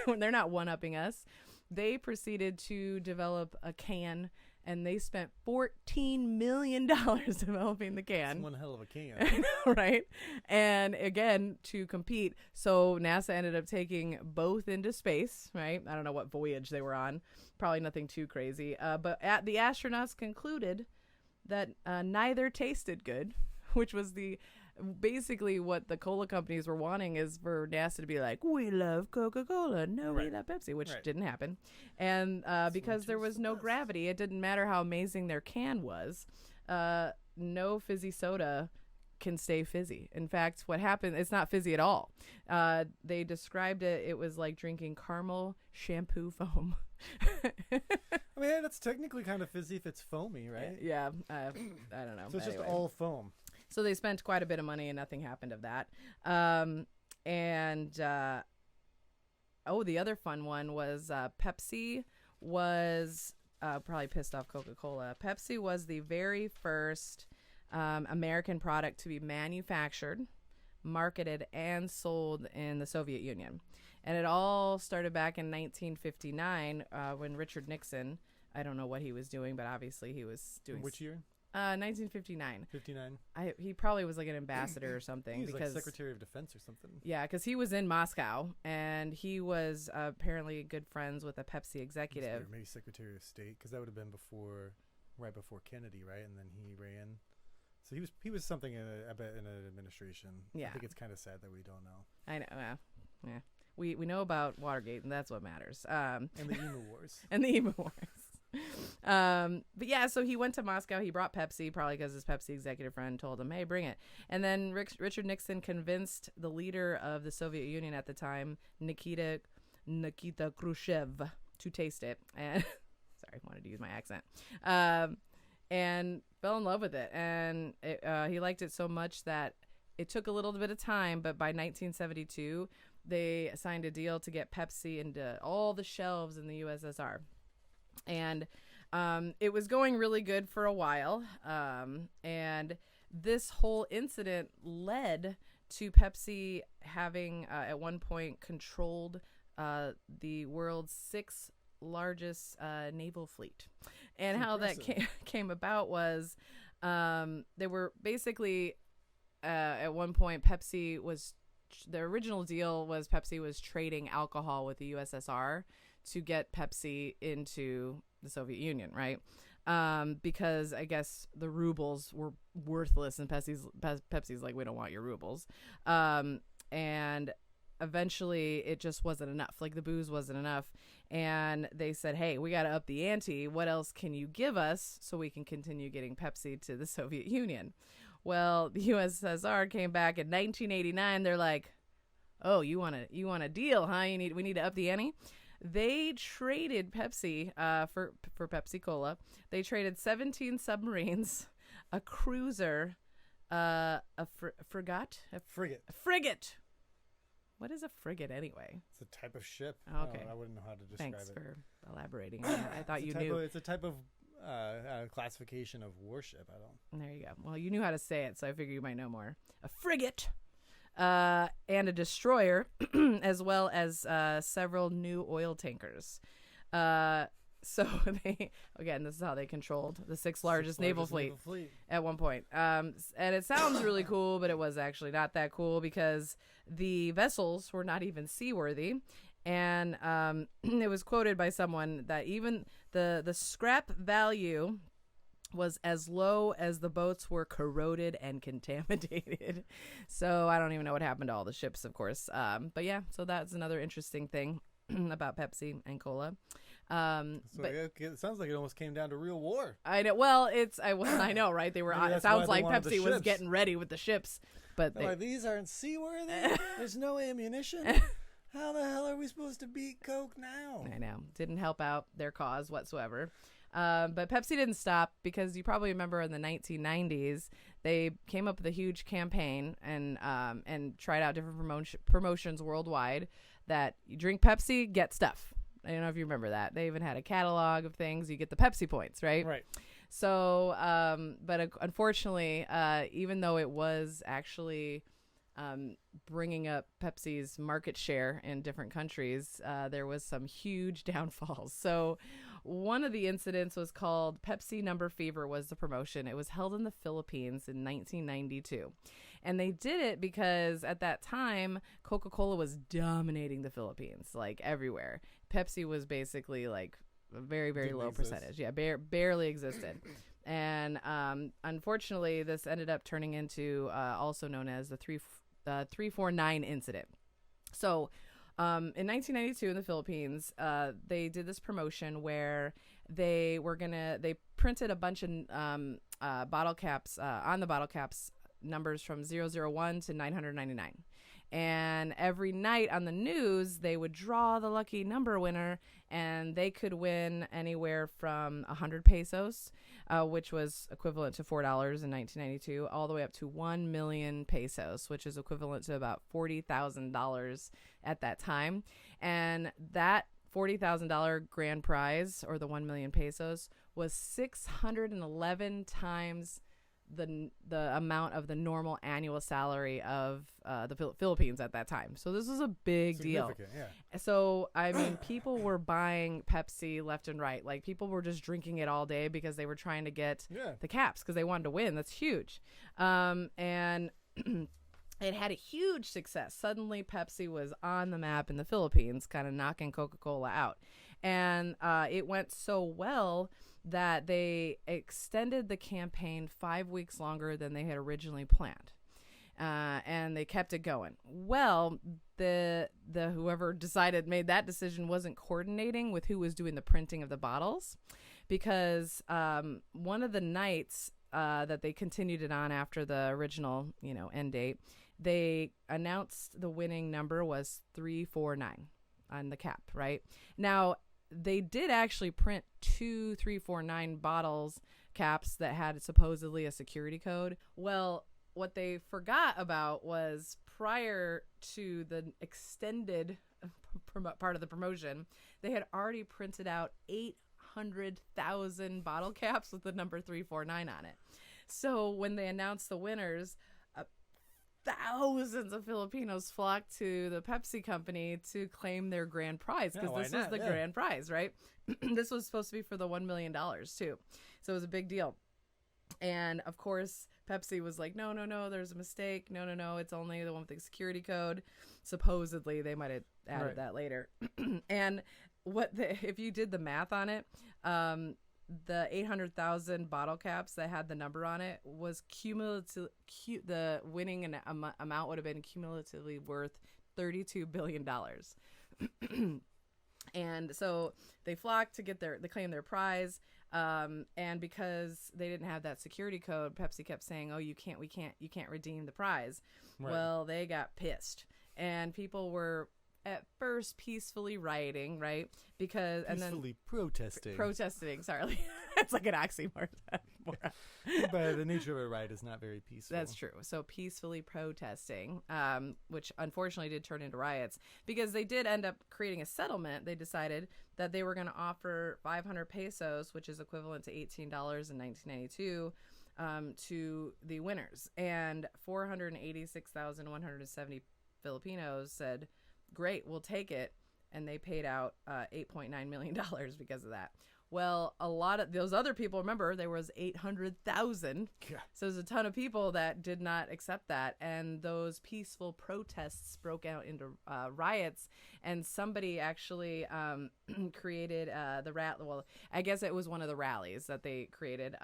They're not one-upping us. They proceeded to develop a can, and they spent $14 million developing the can. That's one hell of a can. I know, right? And again, to compete. So NASA ended up taking both into space, right? I don't know what voyage they were on. Probably nothing too crazy. But the astronauts concluded that neither tasted good, which was basically what the cola companies were wanting, is for NASA to be like, we love Coca-Cola, no, we love Pepsi, which didn't happen. And because there was no gravity, it didn't matter how amazing their can was. No fizzy soda can stay fizzy. In fact, what happened, it's not fizzy at all. They described it was like drinking caramel shampoo foam. I mean, that's technically kind of fizzy if it's foamy, right? Yeah, I don't know. So it's anyway. just all foam. So they spent quite a bit of money and nothing happened of that. The other fun one was Pepsi was probably pissed off Coca-Cola. Pepsi was the very first American product to be manufactured, marketed, and sold in the Soviet Union. And it all started back in 1959 when Richard Nixon, I don't know what he was doing, but obviously he was doing... Which year? 1959. 59. He probably was like an ambassador or something. He was because, like Secretary of Defense or something. Yeah, because he was in Moscow, and he was apparently good friends with a Pepsi executive. Maybe Secretary of State, because that would have been right before Kennedy, right? And then he ran. So he was something in an administration. Yeah. I think it's kind of sad that we don't know. I know. Yeah. We know about Watergate, and that's what matters. And the Emu Wars. And the Emu Wars. But yeah, so he went to Moscow. He brought Pepsi, probably because his Pepsi executive friend told him, hey, bring it. And then Richard Nixon convinced the leader of the Soviet Union at the time, Nikita Khrushchev, to taste it. And sorry, I wanted to use my accent. And fell in love with it. And he liked it so much that it took a little bit of time, but by 1972, they signed a deal to get Pepsi into all the shelves in the USSR. And it was going really good for a while. And this whole incident led to Pepsi having, at one point, controlled the world's 6th largest naval fleet. And how that came about was they were basically, at one point, the original deal was Pepsi was trading alcohol with the USSR to get Pepsi into the Soviet Union, right? Because I guess the rubles were worthless, and Pepsi's like, we don't want your rubles. And eventually it just wasn't enough. Like, the booze wasn't enough. And they said, hey, we got to up the ante. What else can you give us so we can continue getting Pepsi to the Soviet Union? Well, the USSR came back in 1989. They're like, oh, you want a deal, huh? We need to up the ante. They traded Pepsi for Pepsi Cola. They traded 17 submarines, a cruiser, a frigate. Frigate. What is a frigate anyway? It's a type of ship. Oh, okay. I wouldn't know how to describe it. Thanks for elaborating on that. I thought you knew. It's a type of classification of warship. I don't. There you go. Well, you knew how to say it, so I figure you might know more. A frigate. and a destroyer, as well as several new oil tankers. So this is how they controlled the sixth largest naval fleet at one point. And it sounds really cool, but it was actually not that cool because the vessels were not even seaworthy. And it was quoted by someone that even the scrap value was as low as the boats were corroded and contaminated. So I don't even know what happened to all the ships, of course. But yeah, so that's another interesting thing about Pepsi and cola. It sounds like it almost came down to real war. I know. Well, I know, right? They were. It sounds like Pepsi was getting ready with the ships, but these aren't seaworthy. There's no ammunition. How the hell are we supposed to beat Coke now? I know. Didn't help out their cause whatsoever. But Pepsi didn't stop because you probably remember in the 1990s they came up with a huge campaign and tried out different promotions worldwide that you drink Pepsi, get stuff. I don't know if you remember that. They even had a catalog of things. You get the Pepsi points, right? Right. So, but unfortunately, even though it was actually bringing up Pepsi's market share in different countries, there was some huge downfalls. So one of the incidents was called Pepsi Number Fever was the promotion. It was held in the Philippines in 1992. And they did it because at that time, Coca-Cola was dominating the Philippines, like everywhere. Pepsi was basically like a very, very low percentage. Yeah, barely existed. And unfortunately, this ended up turning into also known as the 349 incident. So in 1992 in the Philippines, they did this promotion where they printed a bunch of bottle caps on the bottle caps numbers from 001 to 999. And every night on the news, they would draw the lucky number winner, and they could win anywhere from 100 pesos, which was equivalent to $4 in 1992, all the way up to 1 million pesos, which is equivalent to about $40,000 at that time. And that $40,000 grand prize, or the 1 million pesos, was 611 times the amount of the normal annual salary of the Philippines at that time. So this was a big deal. Yeah. So, I mean, people were buying Pepsi left and right. Like, people were just drinking it all day because they were trying to get the caps because they wanted to win. That's huge. And it had a huge success. Suddenly, Pepsi was on the map in the Philippines, kind of knocking Coca-Cola out. And it went so well that they extended the campaign 5 weeks longer than they had originally planned. And they kept it going. Well, the whoever made that decision wasn't coordinating with who was doing the printing of the bottles, because one of the nights that they continued it on after the original, end date, they announced the winning number was 349 on the cap, right? Now, they did actually print 2 349 bottles caps that had supposedly a security code. Well, what they forgot about was prior to the extended part of the promotion, they had already printed out 800,000 bottle caps with the number 349 on it. So when they announced the winners, thousands of Filipinos flocked to the Pepsi company to claim their grand prize, because this was the grand prize, right? This was supposed to be for the $1 million too. So it was a big deal. And of course, Pepsi was like, no, there's a mistake. No, it's only the one with the security code. Supposedly, they might have added that later. And if you did the math on it, the 800,000 bottle caps that had the number on it was cumulative. The winning amount would have been cumulatively worth $32 billion. And so they flocked to claim their prize. And because they didn't have that security code, Pepsi kept saying, "Oh, you can't redeem the prize." Right. Well, they got pissed, and people were at first peacefully rioting, right? Because protesting. Sorry, it's like an oxymoron. But the nature of a riot is not very peaceful. That's true. So peacefully protesting, which unfortunately did turn into riots, because they did end up creating a settlement. They decided that they were going to offer 500 pesos, which is equivalent to $18 in 1992, to the winners. And 486,170 Filipinos said, great, we'll take it. And they paid out $8.9 million because of that. Well, a lot of those other people, remember, there was 800,000. Yeah. So there's a ton of people that did not accept that. And those peaceful protests broke out into riots. And somebody actually created well, I guess it was one of the rallies that they created.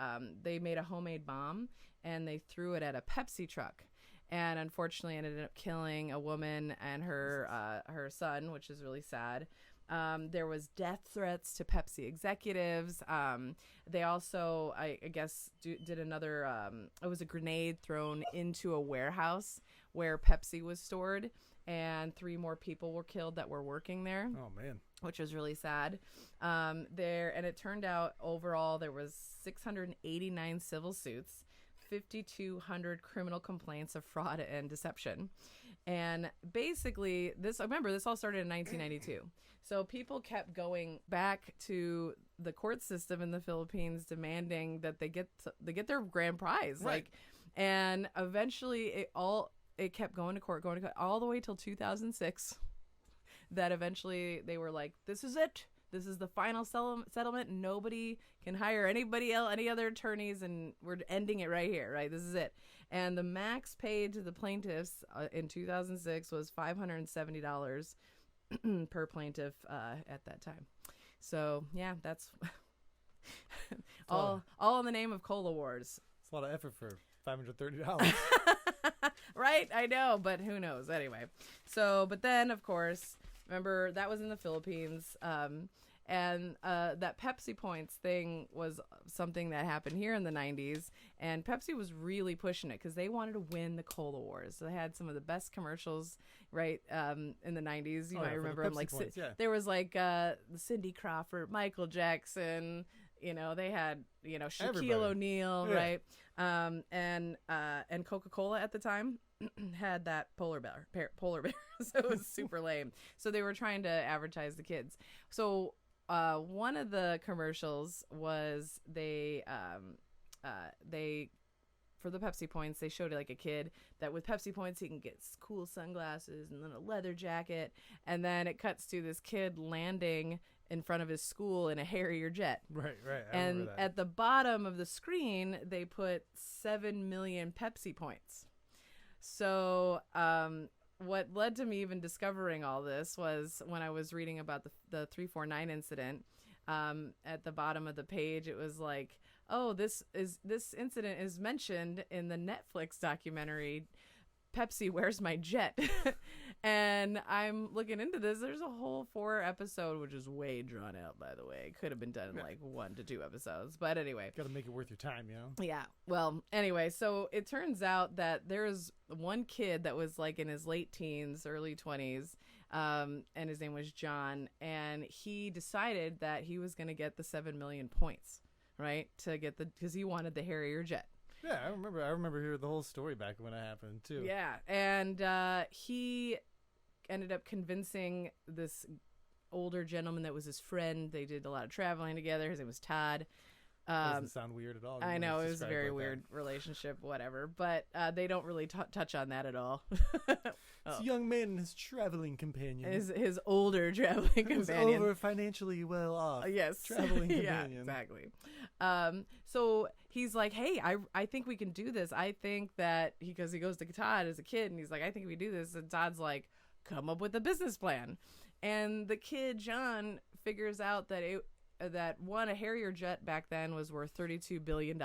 They made a homemade bomb and they threw it at a Pepsi truck. And unfortunately ended up killing a woman and her son, which is really sad. There was death threats to Pepsi executives. They also, I guess, did another, it was a grenade thrown into a warehouse where Pepsi was stored, and 3 more people were killed that were working there. Oh, man. Which was really sad. And it turned out overall there was 689 civil suits, 5,200 criminal complaints of fraud and deception. And basically, this all started in 1992. So people kept going back to the court system in the Philippines demanding that they get their grand prize. Right. And eventually it kept going to court all the way till 2006. That eventually they were like, this is it. This is the final settlement. Nobody can hire anybody else, any other attorneys, and we're ending it right here, right? This is it. And the max paid to the plaintiffs in 2006 was $570 per plaintiff at that time. So, yeah, that's all in the name of Cola Wars. It's a lot of effort for $530. Right? I know, but who knows? Anyway. So, but then, of course, remember, that was in the Philippines. And that Pepsi points thing was something that happened here in the 90s. And Pepsi was really pushing it because they wanted to win the Cola Wars. So they had some of the best commercials, right, in the 90s. You might remember them. Like, points, yeah. There was like Cindy Crawford, Michael Jackson. You know, they had, Shaquille Everybody. O'Neal, Yeah. right? And Coca-Cola at the time had that polar bear. So it was super lame. So they were trying to advertise the kids. So one of the commercials was they for the Pepsi points, they showed like a kid that with Pepsi points he can get cool sunglasses and then a leather jacket, and then it cuts to this kid landing in front of his school in a Harrier jet. Right. I And remember that. at the bottom of the screen, they put 7 million Pepsi points. So what led to me even discovering all this was when I was reading about the 349 incident. At the bottom of the page, it was like, oh, this incident is mentioned in the Netflix documentary Pepsi, Where's My Jet? And I'm looking into this. There's a whole 4 episode, which is way drawn out, by the way. It could have been done in like 1 to 2 episodes. But anyway. Got to make it worth your time, Yeah. Well, anyway, so it turns out that there was one kid that was like in his late teens, early 20s, and his name was John. And he decided that he was going to get the 7 million points, right? Because he wanted the Harrier jet. Yeah, I remember hearing the whole story back when it happened too. Yeah, and he ended up convincing this older gentleman that was his friend. They did a lot of traveling together. His name was Todd. Doesn't sound weird at all. I know, it was a very weird relationship, whatever. But they don't really touch on that at all. It's a young man and his traveling companion. His older traveling companion. Who's over financially well off. Yes. Traveling companion. Yeah, exactly. So he's like, hey, I think we can do this. I think that because he goes to Todd as a kid and he's like, I think we do this. And Todd's like, come up with a business plan. And the kid, John, figures out that a Harrier jet back then was worth $32 billion.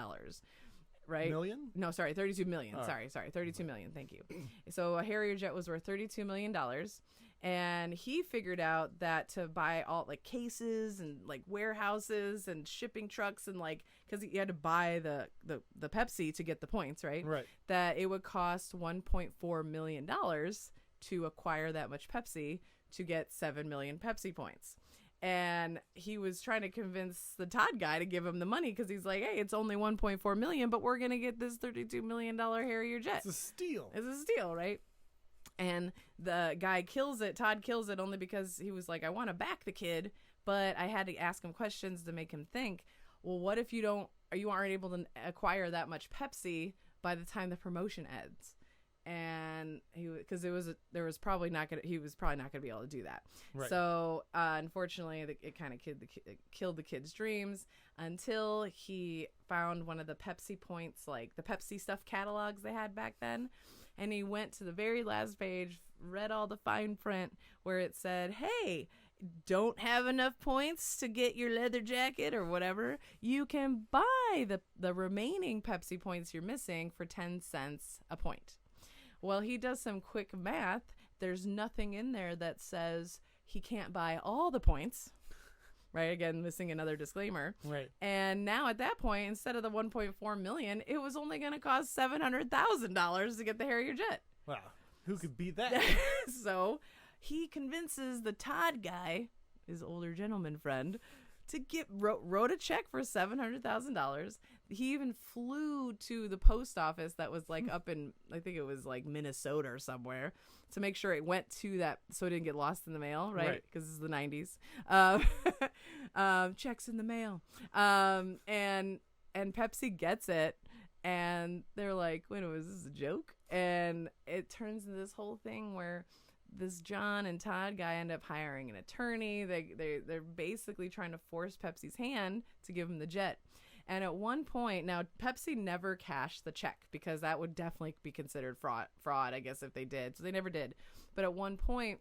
Right? Million? No, sorry, 32 million. Oh. Sorry, 32 million. Thank you. So a Harrier jet was worth $32 million. And he figured out that to buy all like cases and like warehouses and shipping trucks and like, because he had to buy the Pepsi to get the points, right? Right. That it would cost $1.4 million to acquire that much Pepsi to get 7 million Pepsi points. And he was trying to convince the Todd guy to give him the money because he's like, hey, it's only 1.4 million, but we're going to get this $32 million Harrier jet. It's a steal. It's a steal, right? And the guy kills it. Todd kills it only because he was like, I want to back the kid, but I had to ask him questions to make him think, well, what if you don't aren't able to acquire that much Pepsi by the time the promotion ends. And because he was probably not gonna be able to do that. Right. So unfortunately, it kind of killed the kid's dreams until he found one of the Pepsi points, like the Pepsi stuff catalogs they had back then, and he went to the very last page, read all the fine print where it said, "Hey, don't have enough points to get your leather jacket or whatever, you can buy the remaining Pepsi points you're missing for 10 cents a point." Well, he does some quick math. There's nothing in there that says he can't buy all the points. Right? Again, missing another disclaimer. Right. And now at that point, instead of the 1.4 million, it was only going to cost $700,000 to get the Harrier jet. Wow. Who could beat that? So he convinces the Todd guy, his older gentleman friend, to wrote a check for $700,000. He even flew to the post office that was like up in, I think it was like Minnesota or somewhere, to make sure it went to that, so it didn't get lost in the mail, right? Because this is the 90s. Checks in the mail. And Pepsi gets it, and they're like, wait, was this a joke? And it turns into this whole thing where this John and Todd guy end up hiring an attorney. They're basically trying to force Pepsi's hand to give him the jet. And at one point, now Pepsi never cashed the check because that would definitely be considered fraud, I guess, if they did. So they never did. But at one point,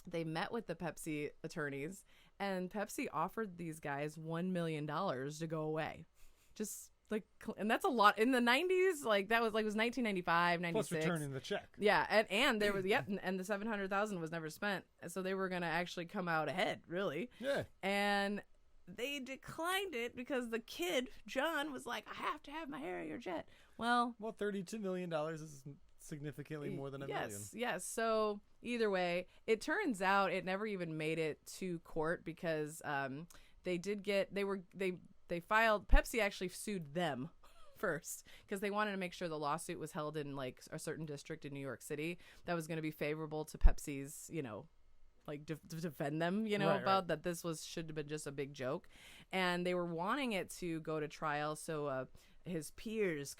they met with the Pepsi attorneys, and Pepsi offered these guys $1 million to go away. Just like, and that's a lot in the 90s. Like that was 1995, 96. Plus returning the check. Yeah, and there was and the $700,000 was never spent, so they were gonna actually come out ahead, really. Yeah. And they declined it because the kid John was like, I have to have my Harrier jet. Well, $32 million is significantly more than $1 million. Yes. So either way, it turns out it never even made it to court because they filed. Pepsi actually sued them first because they wanted to make sure the lawsuit was held in like a certain district in New York City that was going to be favorable to Pepsi's, like to defend them, about that this should have been just a big joke. And they were wanting it to go to trial so his peers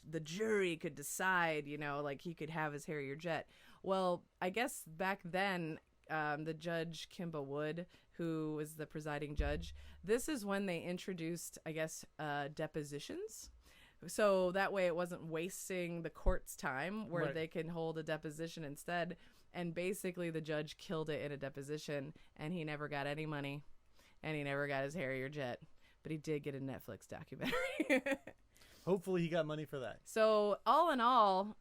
the jury could decide, like he could have his Harrier jet. Well, I guess back then, the judge, Kimba Wood, who was the presiding judge, this is when they introduced, I guess, depositions. So that way it wasn't wasting the court's time where they can hold a deposition instead. And basically the judge killed it in a deposition, and he never got any money, and he never got his Harrier jet. But he did get a Netflix documentary. Hopefully he got money for that. So all in all,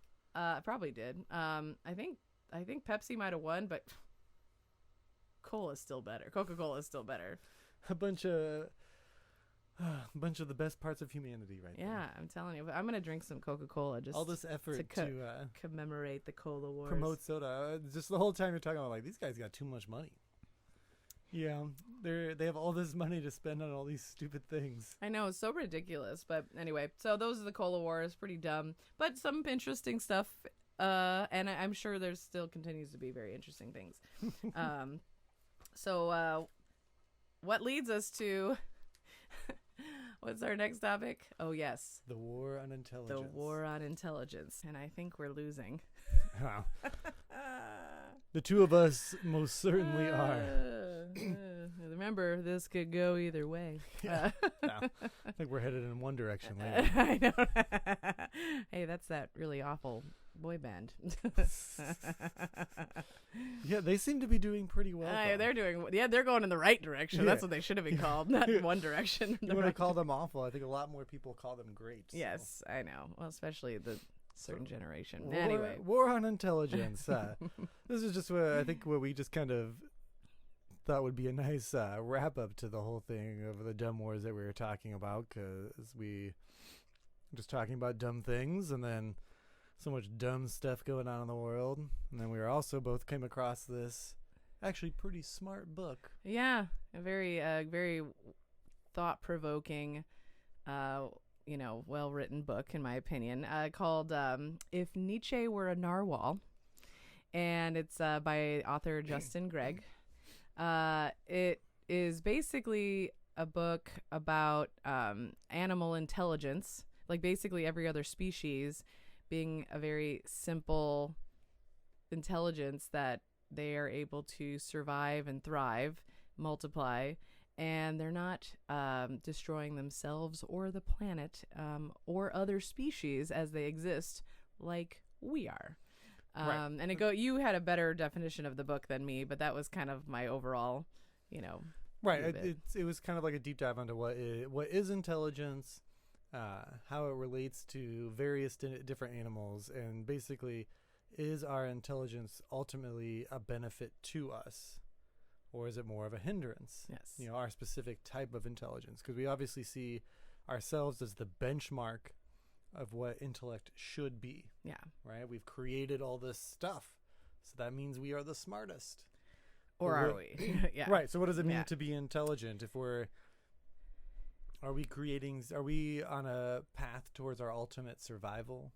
probably did. I think Pepsi might have won, but Coca-Cola is still better. A bunch of the best parts of humanity right there. Yeah, I'm telling you. But I'm going to drink some Coca-Cola just all this effort to commemorate the Cola Wars. Promote soda. Just the whole time you're talking about, like, these guys got too much money. Yeah, they have all this money to spend on all these stupid things. I know, it's so ridiculous. But anyway, so those are the Cola Wars. Pretty dumb, but some interesting stuff. And I'm sure there still continues to be very interesting things. So what leads us to what's our next topic? Oh, yes. The war on intelligence. The war on intelligence. And I think we're losing. Wow. The two of us most certainly are. Remember, this could go either way. Yeah. I think we're headed in one direction later. I know. Hey, that's that really awful boy band. Yeah, they seem to be doing pretty well. They're going in the right direction. Yeah. That's what they should have been called, not One Direction. You want to call them awful? I think a lot more people call them great. So. Yes, I know. Well, especially the certain generation. Anyway, war on intelligence. This is just what we just kind of thought would be a nice wrap up to the whole thing of the dumb wars that we were talking about, because we were just talking about dumb things, and then so much dumb stuff going on in the world, and then we were also both came across this actually pretty smart book. Yeah, a very thought-provoking, well-written book, in my opinion, called If Nietzsche Were a Narwhal, and it's by author Justin Gregg. It is basically a book about animal intelligence, like basically every other species being a very simple intelligence that they are able to survive and thrive, multiply, and they're not destroying themselves or the planet or other species as they exist like we are. Right. And you had a better definition of the book than me, but that was kind of my overall, Right. view of it. It was kind of like a deep dive into what is intelligence, how it relates to various different animals, and basically, is our intelligence ultimately a benefit to us, or is it more of a hindrance? Yes. Our specific type of intelligence, because we obviously see ourselves as the benchmark of what intellect should be. Yeah. Right. We've created all this stuff, so that means we are the smartest. Or are we? Yeah. Right. So what does it mean Yeah. to be intelligent? Are we on a path towards our ultimate survival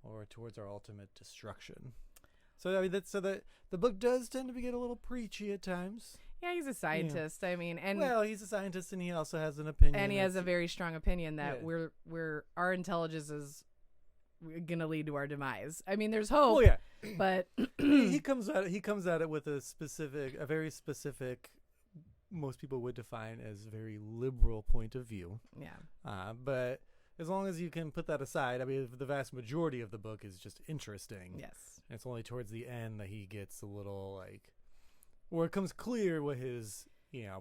or towards our ultimate destruction? So I mean the book does tend to get a little preachy at times. Yeah, he's a scientist. I mean, and Well, he's a scientist and he also has an opinion. and he has a very strong opinion that Yeah. we're our intelligence is gonna lead to our demise. I mean, there's hope. Well, yeah. But he comes at it with a very specific, most people would define as very liberal point of view. yeah. But as long as you can put that aside, I mean, the vast majority of the book is just interesting. Yes. And it's only towards the end that he gets a little where it comes clear what his,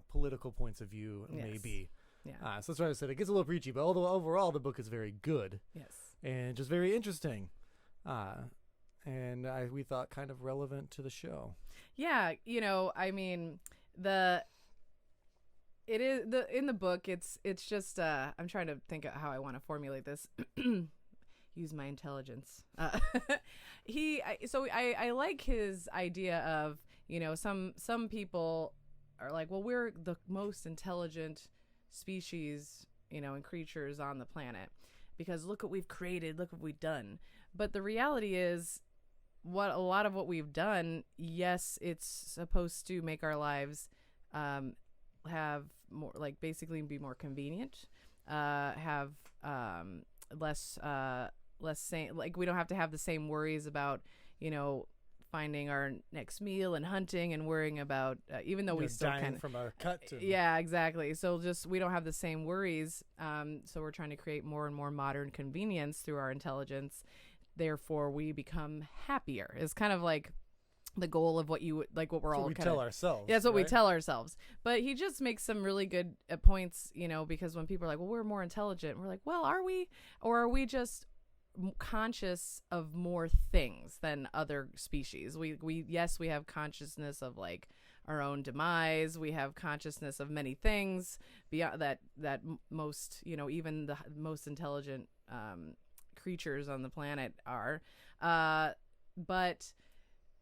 political points of view may Yes. be. Yeah. So that's why I said it gets a little preachy, but although overall the book is very good Yes. and just very interesting. And we thought kind of relevant to the show. Yeah. I mean, in the book, it's just, I'm trying to think of how I want to formulate this. Use my intelligence. I like his idea of, some people are like, well, we're the most intelligent species, and creatures on the planet because look what we've created, look what we've done. But the reality is a lot of what we've done, yes, it's supposed to make our lives have more, basically be more convenient, have less same, we don't have to have the same worries about finding our next meal and hunting and worrying about even though we still dying from a cut. Yeah, exactly. So just we don't have the same worries. So we're trying to create more and more modern convenience through our intelligence. Therefore, we become happier. It's kind of like the goal of what you what we're all we kind tell ourselves. Yeah, that's what we right? tell ourselves. But he just makes some really good points, because when people are like, well, we're more intelligent, we're like, well, are we? Or are we just conscious of more things than other species? We yes, we have consciousness of our own demise. We have consciousness of many things beyond that most, even the most intelligent creatures on the planet are. But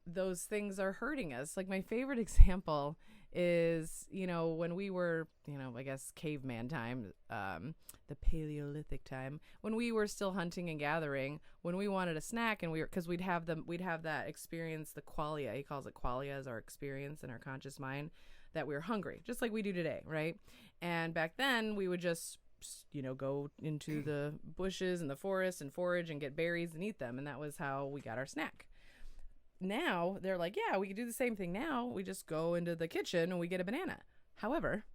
those things are hurting us. My favorite example is, when we were, I guess caveman time, the Paleolithic time, when we were still hunting and gathering, when we wanted a snack and because we'd have that experience, the qualia, he calls it qualia, as our experience in our conscious mind, that we were hungry, just like we do today. Right. And back then we would just, go into the bushes and the forest and forage and get berries and eat them. And that was how we got our snack. Now they're like, yeah, we could do the same thing now. We just go into the kitchen and we get a banana. However,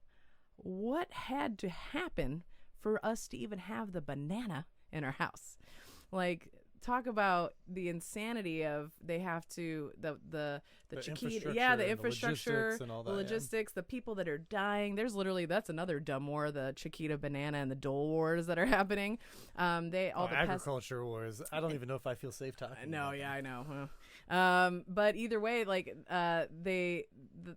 what had to happen for us to even have the banana in our house? Talk about the insanity of they have to the Chiquita, the infrastructure, the logistics, the people that are dying. There's literally, that's another dumb war, the Chiquita banana and the Dole wars that are happening. Agriculture wars. I don't even know if I feel safe talking. No, about yeah, that. I know. But either way,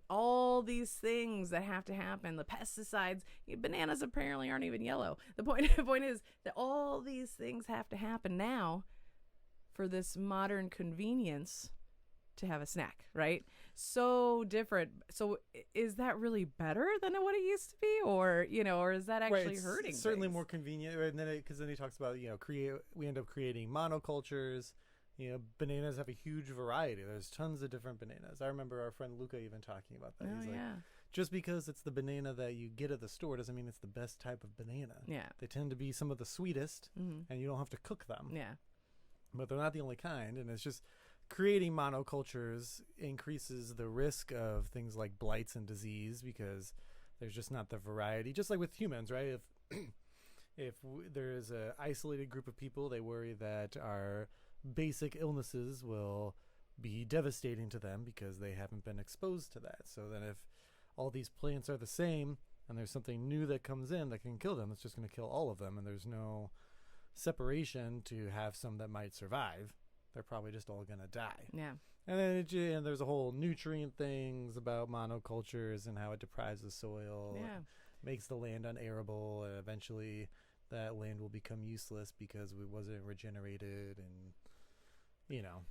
all these things that have to happen, the pesticides, bananas apparently aren't even yellow. The point is that all these things have to happen now for this modern convenience to have a snack, right? So different. So is that really better than what it used to be, or is that actually hurting? It's certainly things? more convenient, and then because then he talks about we end up creating monocultures. Bananas have a huge variety. There's tons of different bananas. I remember our friend Luca even talking about that. Oh, He's yeah. just because it's the banana that you get at the store doesn't mean it's the best type of banana. Yeah. They tend to be some of the sweetest, and you don't have to cook them. Yeah. But they're not the only kind, and it's just creating monocultures increases the risk of things like blights and disease because there's just not the variety. Just like with humans, right? If there's a isolated group of people, they worry that our basic illnesses will be devastating to them because they haven't been exposed to that. So then if all these plants are the same and there's something new that comes in that can kill them, it's just going to kill all of them, and there's no separation to have some that might survive. They're probably just all going to die. Yeah. And then and there's a whole nutrient things about monocultures and how it deprives the soil, Yeah. makes the land unarable, and eventually that land will become useless because it wasn't regenerated, and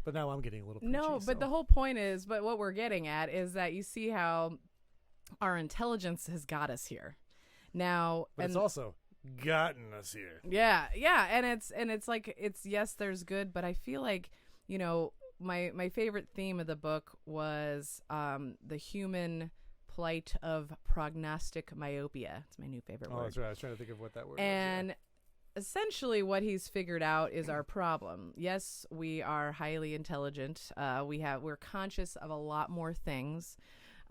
but now I'm getting a little preachy. No, but the whole point is, but what we're getting at is that you see how our intelligence has got us here. Now, but it's also gotten us here. Yeah, and it's like yes, there's good, but I feel like my favorite theme of the book was the human plight of prognostic myopia. It's my new favorite word. Oh, that's right. I was trying to think of what that word and was. essentially what he's figured out is our problem. Yes, we are highly intelligent. We're conscious of a lot more things.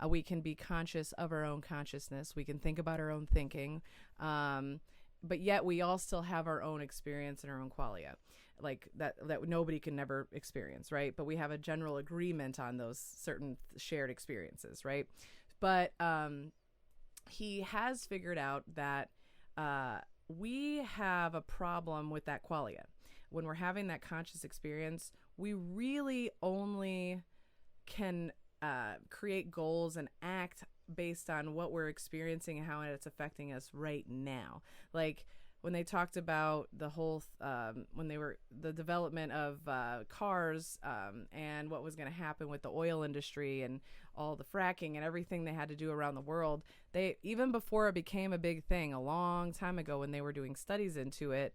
We can be conscious of our own consciousness. We can think about our own thinking. But yet we all still have our own experience and our own qualia, like that nobody can never experience, right? But we have a general agreement on those certain shared experiences, right? But he has figured out that we have a problem with that qualia. When we're having that conscious experience, we really only can create goals and act based on what we're experiencing and how it's affecting us right now. Like when they talked about the whole the development of cars and what was going to happen with the oil industry and all the fracking and everything they had to do around the world, they, even before it became a big thing a long time ago, when they were doing studies into it,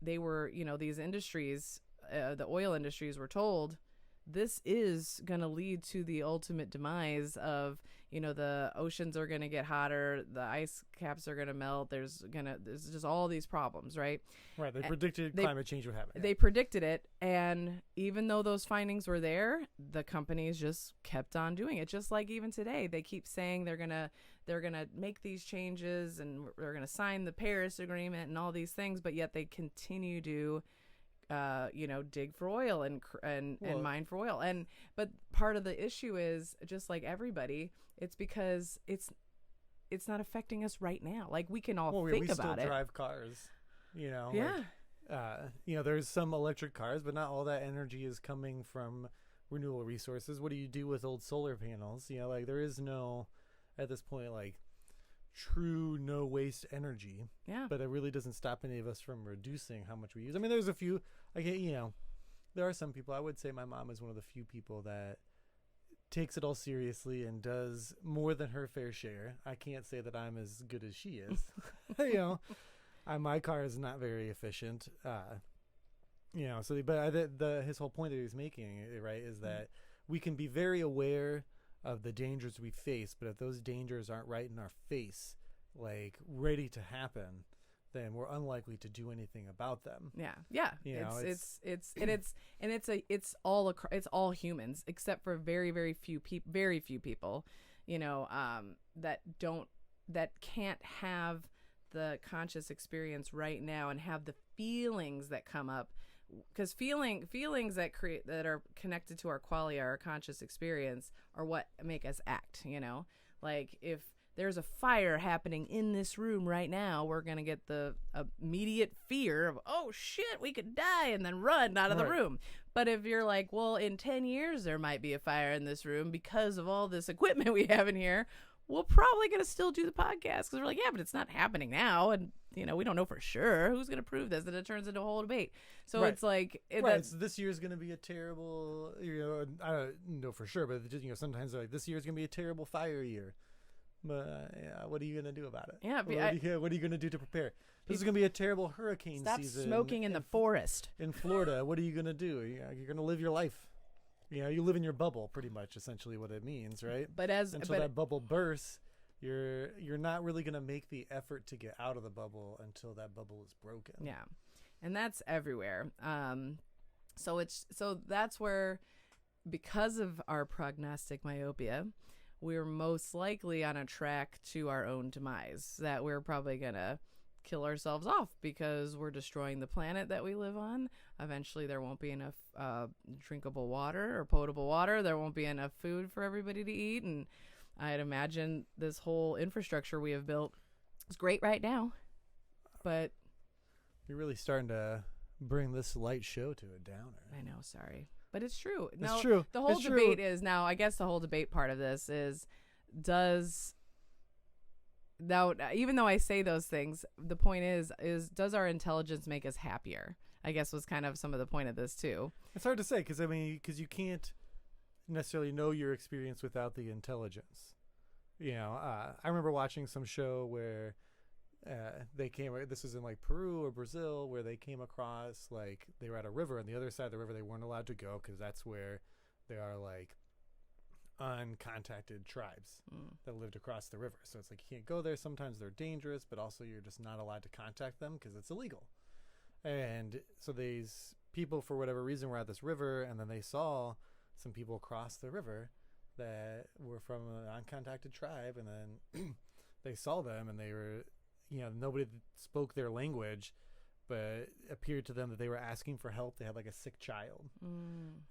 they were, these industries, the oil industries, were told this is going to lead to the ultimate demise of, the oceans are going to get hotter, the ice caps are going to melt, there's just all these problems, right? Right, they predicted climate change would happen. They predicted it, and even though those findings were there, the companies just kept on doing it. Just like even today, they keep saying they're going to make these changes and they're going to sign the Paris Agreement and all these things, but yet they continue to dig for oil and mine for oil. But part of the issue is, just like everybody, it's because it's not affecting us right now. Like we can all think about it. We still drive cars, Yeah. There's some electric cars, but not all that energy is coming from renewable resources. What do you do with old solar panels? There is no, at this point, like true no waste energy. Yeah. But it really doesn't stop any of us from reducing how much we use. I mean, there's a few, there are some people. I would say my mom is one of the few people that takes it all seriously and does more than her fair share. I can't say that I'm as good as she is. My car is not very efficient. His whole point that he was making, right, is that we can be very aware of the dangers we face, but if those dangers aren't right in our face, like ready to happen, then we're unlikely to do anything about them. Yeah. It's all humans, except for very few people, that can't have the conscious experience right now and have the feelings that come up, because feelings that are connected to our qualia, our conscious experience, are what make us act. Like if there's a fire happening in this room right now, we're going to get the immediate fear of, oh shit, we could die, and then run out of the room. But if you're like, well, in 10 years, there might be a fire in this room because of all this equipment we have in here, we're probably going to still do the podcast, because we're like, yeah, but it's not happening now. And, we don't know for sure. Who's going to prove this? And it turns into a whole debate. So It's like... So this year is going to be a terrible, I don't know for sure, but just, sometimes they're like, this year is going to be a terrible fire year. But what are you going to do about it? Yeah, what are you going to do to prepare? This is going to be a terrible hurricane season. Stop smoking in the forest. In Florida, what are you going to do? You're going to live your life. You live in your bubble, pretty much, essentially what it means, right? But Until that bubble bursts, you're not really going to make the effort to get out of the bubble until that bubble is broken. Yeah. And that's everywhere. So that's where, because of our prognostic myopia, we're most likely on a track to our own demise, that we're probably going to kill ourselves off because we're destroying the planet that we live on. Eventually there won't be enough drinkable water or potable water. There won't be enough food for everybody to eat. And I'd imagine this whole infrastructure we have built is great right now, but you're really starting to bring this light show to a downer. I know, sorry. But it's true. It's true. The whole debate is now, I guess the whole debate part of this is, even though I say those things, the point is does our intelligence make us happier? I guess was kind of some of the point of this too. It's hard to say because you can't necessarily know your experience without the intelligence. I remember watching some show where this was in like Peru or Brazil, where they came across, like, they were at a river, and the other side of the river they weren't allowed to go because that's where there are like uncontacted tribes that lived across the river. So it's like you can't go there. Sometimes they're dangerous, but also you're just not allowed to contact them because it's illegal. And so these people, for whatever reason, were at this river, and then they saw some people cross the river that were from an uncontacted tribe, and then they saw them, and they were, nobody spoke their language, but it appeared to them that they were asking for help. They had like a sick child.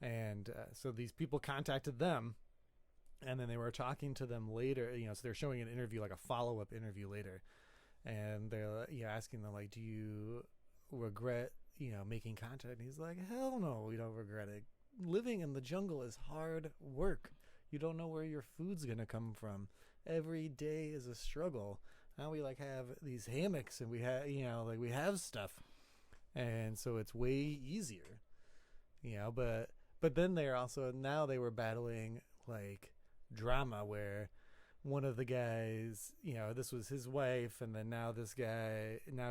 And so these people contacted them, and then they were talking to them later, so they're showing an interview, like a follow-up interview later. And they're asking them, like, do you regret, making contact? And he's like, hell no, we don't regret it. Living in the jungle is hard work. You don't know where your food's going to come from. Every day is a struggle. Now we have these hammocks, and we have, we have stuff. And so it's way easier, but then now they were battling like drama where one of the guys, this was his wife, and then now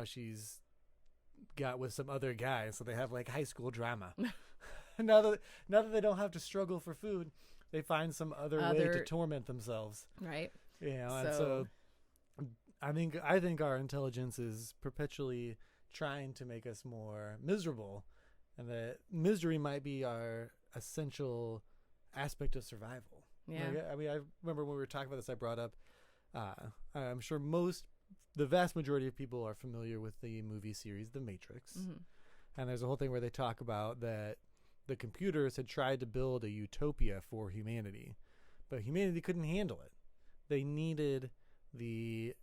she's got with some other guy, so they have like high school drama. now that they don't have to struggle for food, they find some other way to torment themselves, right? And so I think our intelligence is perpetually trying to make us more miserable, and that misery might be our essential aspect of survival. Yeah. I remember when we were talking about this, I brought up, I'm sure the vast majority of people are familiar with the movie series The Matrix. Mm-hmm. And there's a whole thing where they talk about that the computers had tried to build a utopia for humanity, but humanity couldn't handle it. They needed the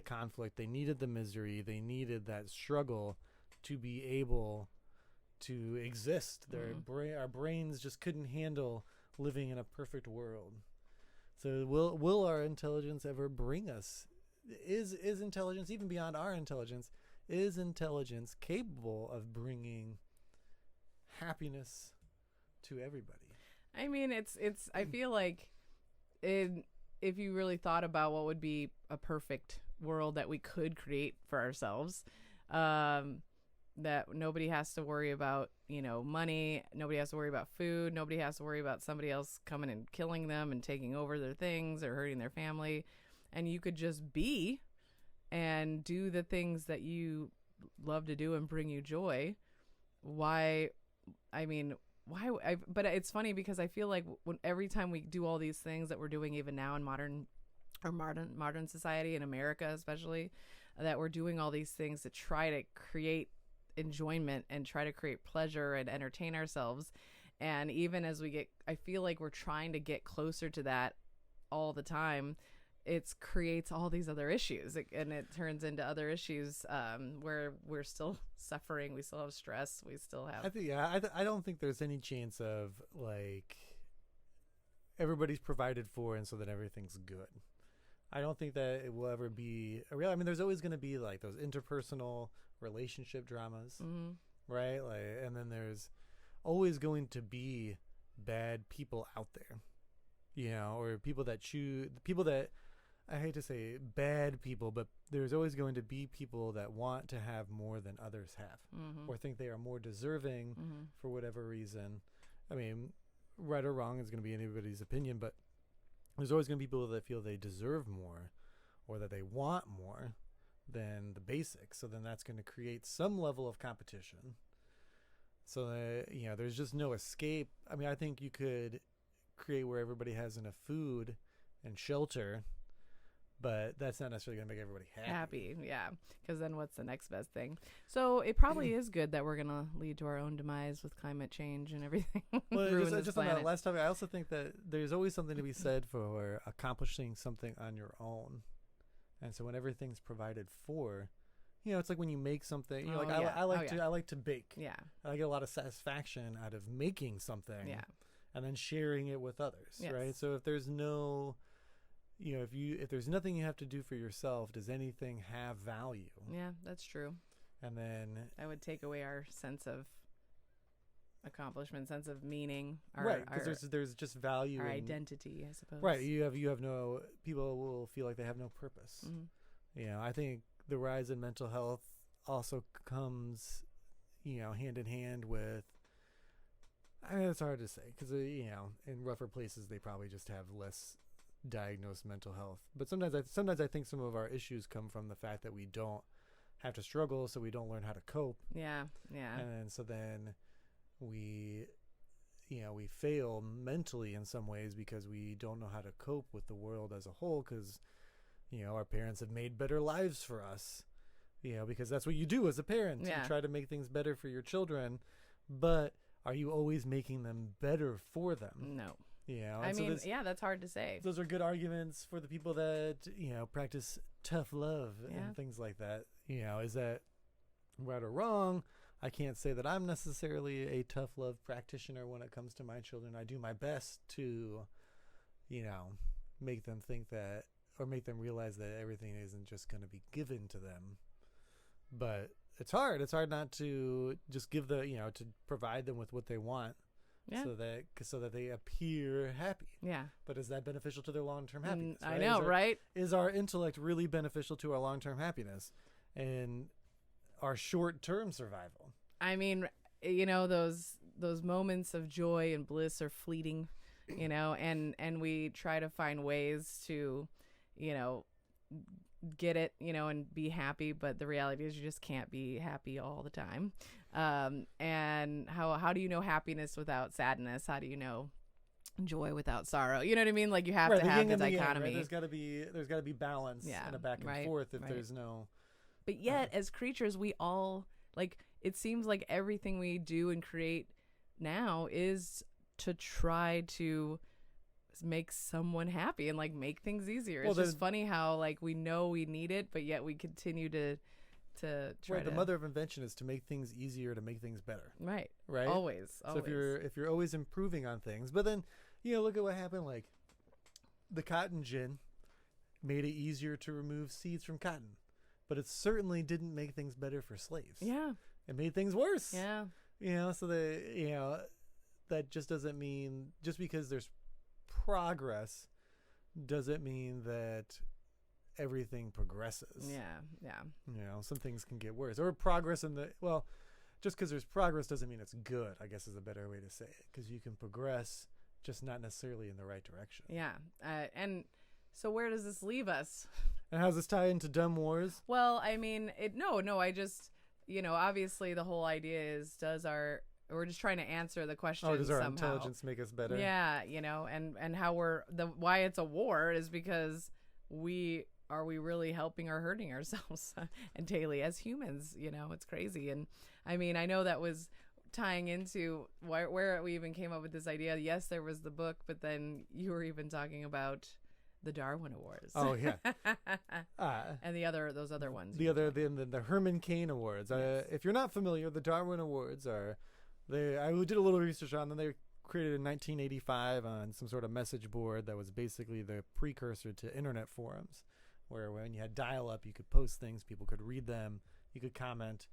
conflict, they needed the misery, they needed that struggle to be able to exist. Our brains just couldn't handle living in a perfect world. So will our intelligence ever bring us? Is intelligence, even beyond our intelligence, is intelligence capable of bringing happiness to everybody? I mean, it's I feel like if you really thought about what would be a perfect world that we could create for ourselves, that nobody has to worry about, money, nobody has to worry about food, nobody has to worry about somebody else coming and killing them and taking over their things or hurting their family, and you could just be and do the things that you love to do and bring you joy. But it's funny because I feel like every time we do all these things that we're doing even now in modern society, in America especially, that we're doing all these things to try to create enjoyment and try to create pleasure and entertain ourselves. And even as I feel like we're trying to get closer to that all the time, it creates all these other issues, and it turns into other issues where we're still suffering, we still have stress, we still have. I don't think there's any chance of like everybody's provided for, and so that everything's good. I don't think that it will ever be a real. I mean, there's always going to be like those interpersonal relationship dramas, right? Like, and then there's always going to be bad people out there, or people that I hate to say bad people, but there's always going to be people that want to have more than others have, or think they are more deserving for whatever reason. I mean, right or wrong. It's going to be anybody's opinion, but there's always going to be people that feel they deserve more or that they want more than the basics. So then that's going to create some level of competition. So that, there's just no escape. I mean, I think you could create where everybody has enough food and shelter, but that's not necessarily going to make everybody happy. Yeah, because then what's the next best thing? So it probably is good that we're going to lead to our own demise with climate change and everything. Well, just on that last topic, I also think that there's always something to be said for accomplishing something on your own. And so when everything's provided for, it's like when you make something, I like to bake. Yeah. I get a lot of satisfaction out of making something. Yeah. And then sharing it with others, Yes. right? So if there's no, if there's nothing you have to do for yourself, does anything have value? Yeah, that's true. And then that would take away our sense of accomplishment, sense of meaning, right? Because there's just value, our identity, I suppose. Right. You have no. People will feel like they have no purpose. Mm-hmm. I think the rise in mental health also comes, hand in hand with. I mean, it's hard to say because in rougher places they probably just have less diagnosed mental health. But sometimes I think some of our issues come from the fact that we don't have to struggle, so we don't learn how to cope. Yeah. And so then we fail mentally in some ways because we don't know how to cope with the world as a whole because our parents have made better lives for us. Because that's what you do as a parent. Yeah. You try to make things better for your children, but are you always making them better for them? No. I mean, that's hard to say. Those are good arguments for the people that, practice tough love and things like that. Is that right or wrong? I can't say that I'm necessarily a tough love practitioner when it comes to my children. I do my best to, make them think that, or make them realize that everything isn't just going to be given to them. But it's hard. It's hard not to just give to provide them with what they want. Yeah. So that they appear happy. Yeah. But is that beneficial to their long-term happiness? I know, right? Is our intellect really beneficial to our long-term happiness and our short-term survival? I mean, those moments of joy and bliss are fleeting, and we try to find ways to, get it, and be happy, but the reality is you just can't be happy all the time. And how do you know happiness without sadness? How do you know joy without sorrow? You know what I mean? Like you have to have the dichotomy. Right? There's got to be balance and a back and forth if there's no. But yet, as creatures, we all it seems like everything we do and create now is to try to make someone happy and make things easier. It's just funny how we know we need it, but yet we continue to try. Right, the mother of invention is to make things easier, to make things better. Right. Always. So if you're always improving on things, but then look at what happened. The cotton gin made it easier to remove seeds from cotton, but it certainly didn't make things better for slaves. Yeah. It made things worse. Yeah. So that just doesn't mean just because there's progress doesn't mean that everything progresses. Yeah. Some things can get worse, or progress just because there's progress doesn't mean it's good, I guess is a better way to say it, because you can progress, just not necessarily in the right direction. Yeah. And so where does this leave us? And how does this tie into Dumb Wars? Well, I mean, I just, obviously the whole idea is we're just trying to answer the question. Oh, does our somehow. intelligence make us better? Yeah, and how why it's a war is because are we really helping or hurting ourselves and daily as humans? It's crazy. And I mean, I know that was tying into where we even came up with this idea. Yes, there was the book, but then you were even talking about the Darwin Awards. Oh yeah. And those other ones. The Herman Cain Awards. Yes. If you're not familiar, the Darwin Awards I did a little research on them. They were created in 1985 on some sort of message board that was basically the precursor to internet forums, where when you had dial-up, you could post things, people could read them, you could comment,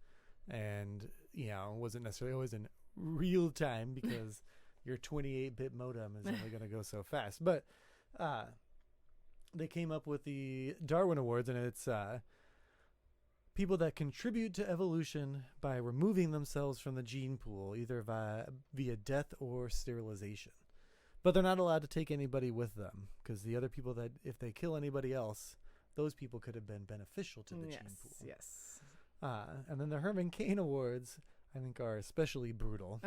and it wasn't necessarily always in real time because your 28-bit modem is only going to go so fast. But they came up with the Darwin Awards, and it's people that contribute to evolution by removing themselves from the gene pool, either via death or sterilization. But they're not allowed to take anybody with them because the other people that if they kill anybody else, those people could have been beneficial to the gene pool. Yes. And then the Herman Cain Awards, I think, are especially brutal.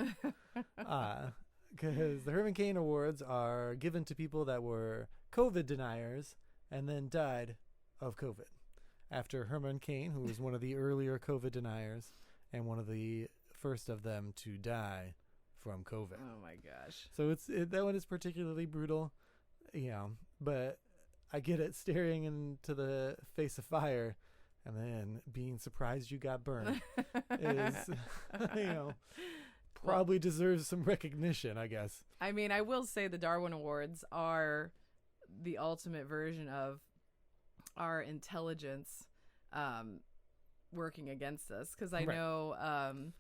Because the Herman Cain Awards are given to people that were COVID deniers and then died of COVID. After Herman Cain, who was one of the earlier COVID deniers and one of the first of them to die from COVID. Oh my gosh. So that one is particularly brutal, but I get it, staring into the face of fire and then being surprised you got burned is, probably deserves some recognition, I guess. I mean, I will say the Darwin Awards are the ultimate version of our intelligence working against us. Because I know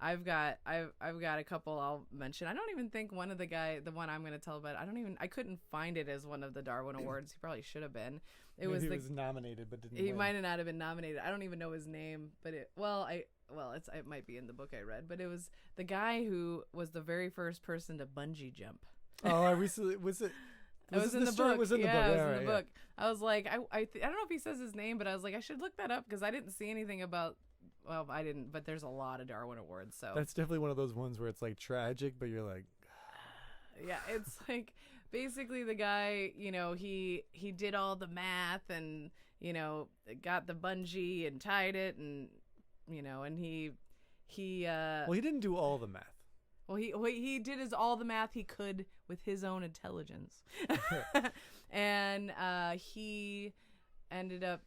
I've got a couple I'll mention. I don't even think the one I'm going to tell about, I couldn't find it as one of the Darwin Awards. He probably should have been. He was nominated but didn't win. He might not have been nominated. I don't even know his name, but it might be in the book I read, but it was the guy who was the very first person to bungee jump. Oh, I recently was it? It was in the book. It was in the book. I was like, I don't know if he says his name, but I was like, I should look that up because I didn't see anything about. Well, I didn't, but there's a lot of Darwin Awards. So that's definitely one of those ones where it's like tragic, but you're like, yeah, it's like basically the guy, he did all the math and got the bungee and tied it and and he well, he didn't do all the math. Well, he did all the math he could with his own intelligence, and he ended up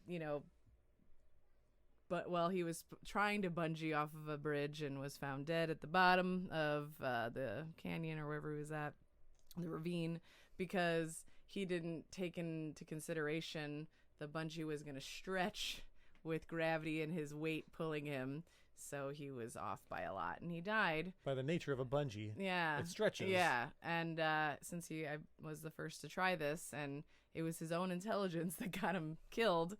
but while he was trying to bungee off of a bridge and was found dead at the bottom of the canyon or wherever he was at, the ravine, because he didn't take into consideration the bungee was going to stretch with gravity and his weight pulling him. So he was off by a lot and he died. By the nature of a bungee. Yeah. It stretches. Yeah. And since I was the first to try this and it was his own intelligence that got him killed,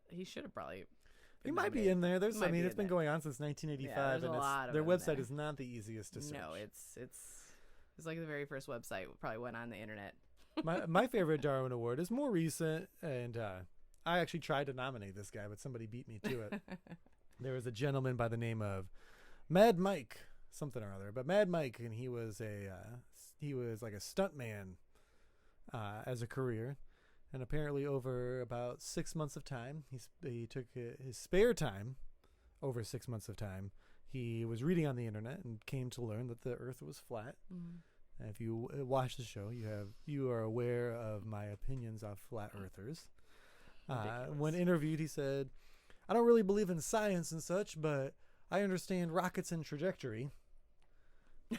he should have probably... He might be in there. It's been going on since 1985, and their website is not the easiest to search. No, it's like the very first website probably went on the internet. my favorite Darwin Award is more recent, and I actually tried to nominate this guy, but somebody beat me to it. There was a gentleman by the name of Mad Mike, something or other, but Mad Mike, and he was like a stuntman as a career. And apparently over about 6 months of time, he took his spare time, over 6 months of time, he was reading on the internet and came to learn that the earth was flat. Mm-hmm. And if you watch the show, you are aware of my opinions of flat earthers. When interviewed, he said, I don't really believe in science and such, but I understand rockets and trajectory,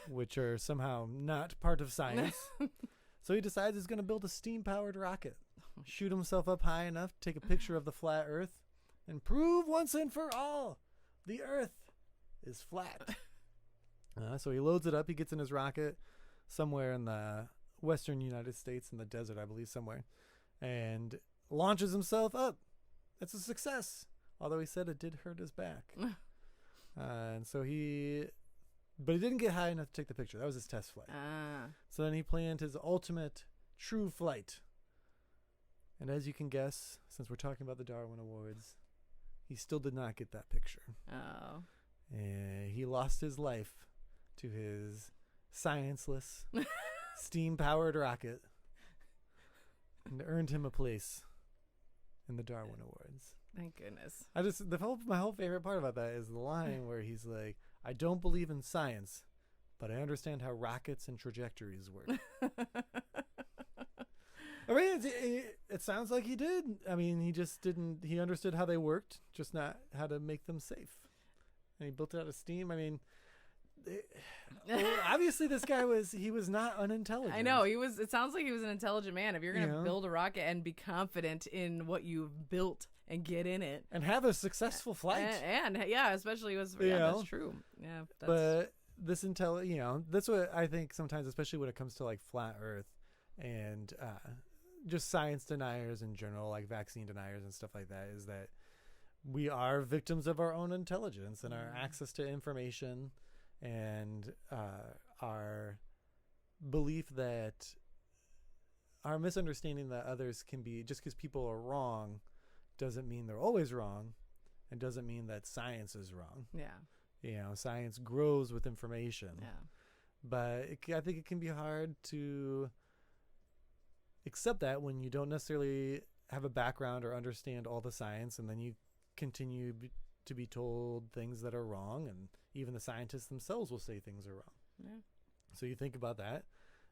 which are somehow not part of science. So he decides he's going to build a steam-powered rocket, shoot himself up high enough, take a picture of the flat earth, and prove once and for all the earth is flat. So he loads it up. He gets in his rocket somewhere in the western United States, in the desert, I believe, somewhere, and launches himself up. It's a success, although he said it did hurt his back. And so but he didn't get high enough to take the picture. That was his test flight. So then he planned his ultimate true flight. And as you can guess, since we're talking about the Darwin Awards, he still did not get that picture. Oh. And he lost his life to his scienceless, steam-powered rocket and earned him a place in the Darwin Awards. Thank goodness. My whole favorite part about that is the line where he's like, I don't believe in science, but I understand how rockets and trajectories work. I mean, it sounds like he did. I mean, he understood how they worked, just not how to make them safe. And he built it out of steam. I mean, obviously this guy was not unintelligent. I know. It sounds like he was an intelligent man. If you're going to build a rocket and be confident in what you've built and get in it. And have a successful flight. And yeah, especially that's true. Yeah. But this that's what I think sometimes, especially when it comes to like flat earth and just science deniers in general, like vaccine deniers and stuff like that, is that we are victims of our own intelligence and our access to information and our belief that our misunderstanding that others can be, just because people are wrong doesn't mean they're always wrong, and doesn't mean that science is wrong. Yeah. Science grows with information. Yeah. But I think it can be hard to accept that when you don't necessarily have a background or understand all the science, and then you continue to be told things that are wrong, and even the scientists themselves will say things are wrong. Yeah. So you think about that.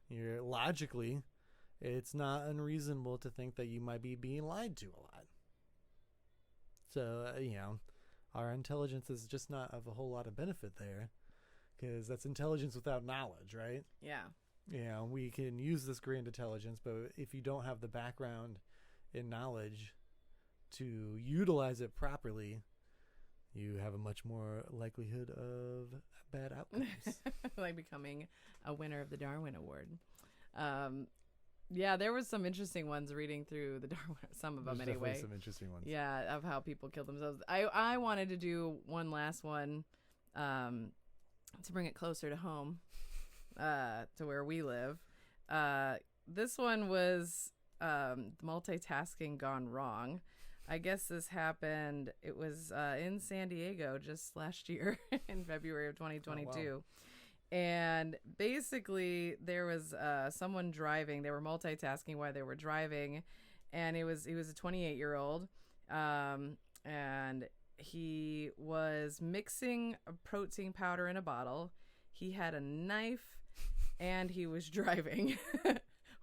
Logically, it's not unreasonable to think that you might be being lied to a lot. So, our intelligence is just not of a whole lot of benefit there, because that's intelligence without knowledge, right? Yeah. We can use this grand intelligence, but if you don't have the background and knowledge to utilize it properly, you have a much more likelihood of bad outcomes. Like becoming a winner of the Darwin Award. Yeah, there was some interesting ones reading through the Darwin, some of them There's anyway. Definitely some interesting ones. Yeah, of how people killed themselves. I wanted to do one last one to bring it closer to home, to where we live. This one was multitasking gone wrong. I guess this happened, it was in San Diego just last year in February of 2022. Oh, wow. And basically there was someone driving. They were multitasking while they were driving, and he was a 28-year-old, and he was mixing a protein powder in a bottle. He had a knife, and he was driving.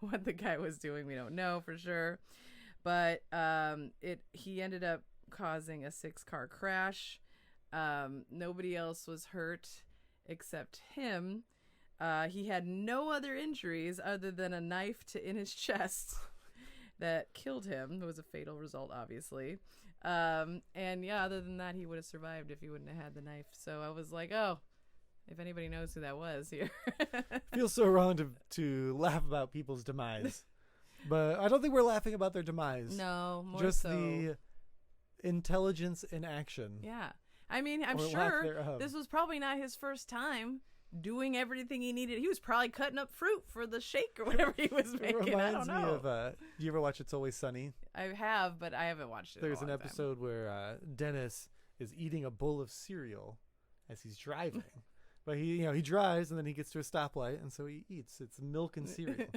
What the guy was doing, we don't know for sure, but he ended up causing a 6-car crash. Nobody else was hurt except him. He had no other injuries other than a knife in his chest that killed him. It was a fatal result, obviously. And yeah, other than that, he would have survived if he wouldn't have had the knife. So I was like, oh, if anybody knows who that was here. Feels so wrong to laugh about people's demise. But I don't think we're laughing about their demise. No, more just so the intelligence in action. Yeah. I mean, I'm sure this was probably not his first time doing everything he needed. He was probably cutting up fruit for the shake or whatever he was making. It I don't know. reminds me of, do you ever watch It's Always Sunny? I have, but I haven't watched it. There's an episode where Dennis is eating a bowl of cereal as he's driving. But he drives, and then he gets to a stoplight, and so he eats. It's milk and cereal.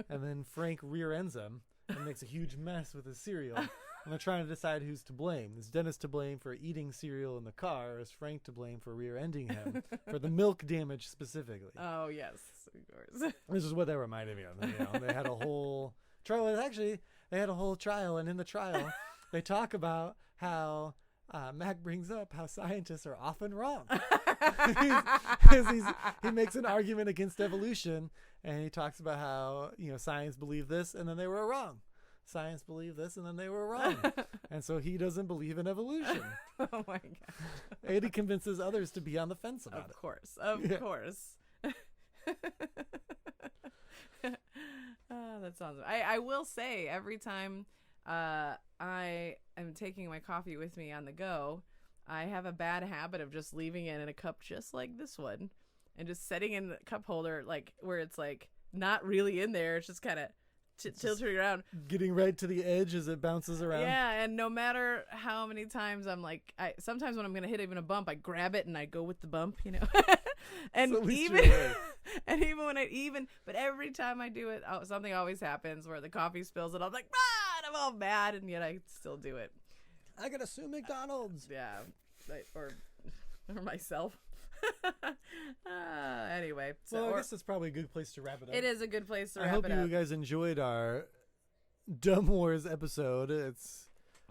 And then Frank rear ends him and makes a huge mess with his cereal. And they're trying to decide who's to blame. Is Dennis to blame for eating cereal in the car, or is Frank to blame for rear-ending him for the milk damage specifically? Oh, yes, of course. This is what that reminded me of. They had a whole trial. Actually, they had a whole trial, and in the trial, they talk about how Mac brings up how scientists are often wrong. He makes an argument against evolution, and he talks about how science believed this, and then they were wrong. Science believed this, and then they were wrong. And so he doesn't believe in evolution. Oh, my God. And he convinces others to be on the fence about it. Of course. That sounds... I will say, every time I am taking my coffee with me on the go, I have a bad habit of just leaving it in a cup just like this one, and just setting in the cup holder, like, where it's, like, not really in there. It's just kind of... tilting around, getting right to the edge as it bounces around. Yeah, and no matter how many times I'm like, sometimes when I'm gonna hit even a bump, I grab it and I go with the bump, and but every time I do it, something always happens where the coffee spills, and I'm like, and I'm all mad, and yet I still do it. I gotta sue McDonald's. Yeah, or myself. Anyway, I guess that's probably a good place to wrap it up. It is a good place to wrap it up. I hope you guys enjoyed our Dumb Wars episode.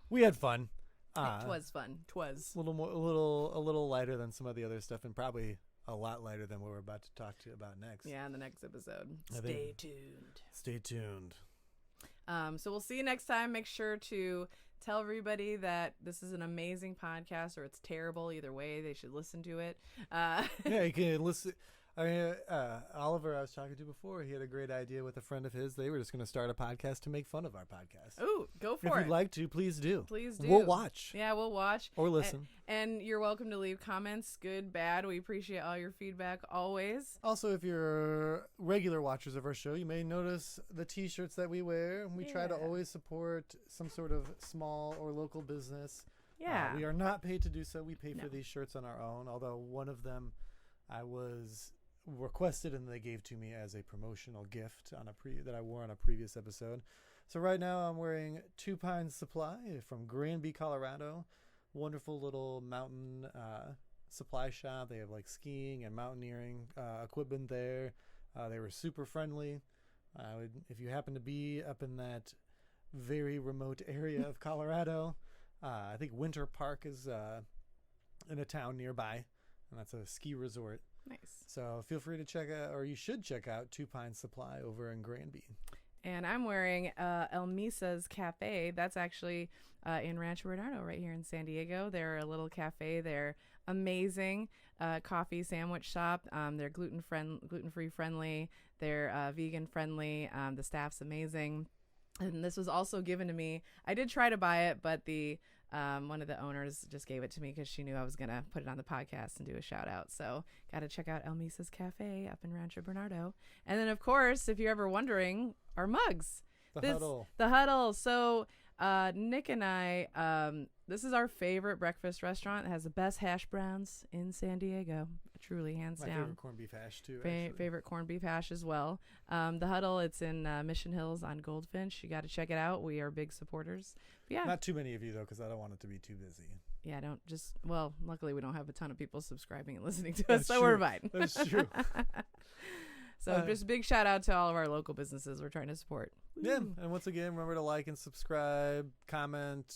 We had fun. It was fun. A little lighter than some of the other stuff, and probably a lot lighter than what we're about to talk to you about next. Yeah, in the next episode. Stay tuned. So we'll see you next time. Make sure to tell everybody that this is an amazing podcast, or it's terrible. Either way, they should listen to it. Yeah, you can listen. I mean, Oliver, I was talking to before, he had a great idea with a friend of his. They were just going to start a podcast to make fun of our podcast. Ooh, go for If it. you'd like to, please do. Please do. We'll watch. Yeah, we'll watch. Or listen. And you're welcome to leave comments, good, bad. We appreciate all your feedback always. Also, if you're regular watchers of our show, you may notice the T-shirts that we wear. We try to always support some sort of small or local business. Yeah. We are not paid to do so. We pay for these shirts on our own, although one of them I was requested and they gave to me as a promotional gift on that I wore on a previous episode. So right now I'm wearing Two Pines Supply from Granby, Colorado. Wonderful little mountain supply shop. They have like skiing and mountaineering equipment there. They were super friendly. If you happen to be up in that very remote area of Colorado, I think Winter Park is in a town nearby, and that's a ski resort. Nice. So feel free to check out, or you should check out Two Pines Supply over in Granby. And I'm wearing El Misa's Cafe. That's actually in Rancho Bernardo right here in San Diego. They're a little cafe. They're amazing coffee sandwich shop. They're gluten-free friendly. They're vegan friendly. The staff's amazing. And this was also given to me. I did try to buy it, but the one of the owners just gave it to me because she knew I was going to put it on the podcast and do a shout out. So got to check out El Misa's Cafe up in Rancho Bernardo. And then, of course, if you're ever wondering, our mugs. Huddle. The Huddle. So Nick and I, this is our favorite breakfast restaurant. It has the best hash browns in San Diego. Truly, hands down. My favorite corned beef hash, too. Favorite corned beef hash as well. The Huddle, it's in Mission Hills on Goldfinch. You got to check it out. We are big supporters. But yeah. Not too many of you, though, because I don't want it to be too busy. Yeah, luckily we don't have a ton of people subscribing and listening to us, so we're fine. That's true. So just a big shout out to all of our local businesses we're trying to support. Yeah, and once again, remember to like and subscribe, comment.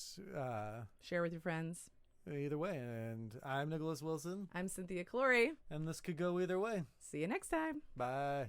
Share with your friends. Either way. And I'm Nicholas Wilson. I'm Cynthia Clory. And this could go either way. See you next time. Bye.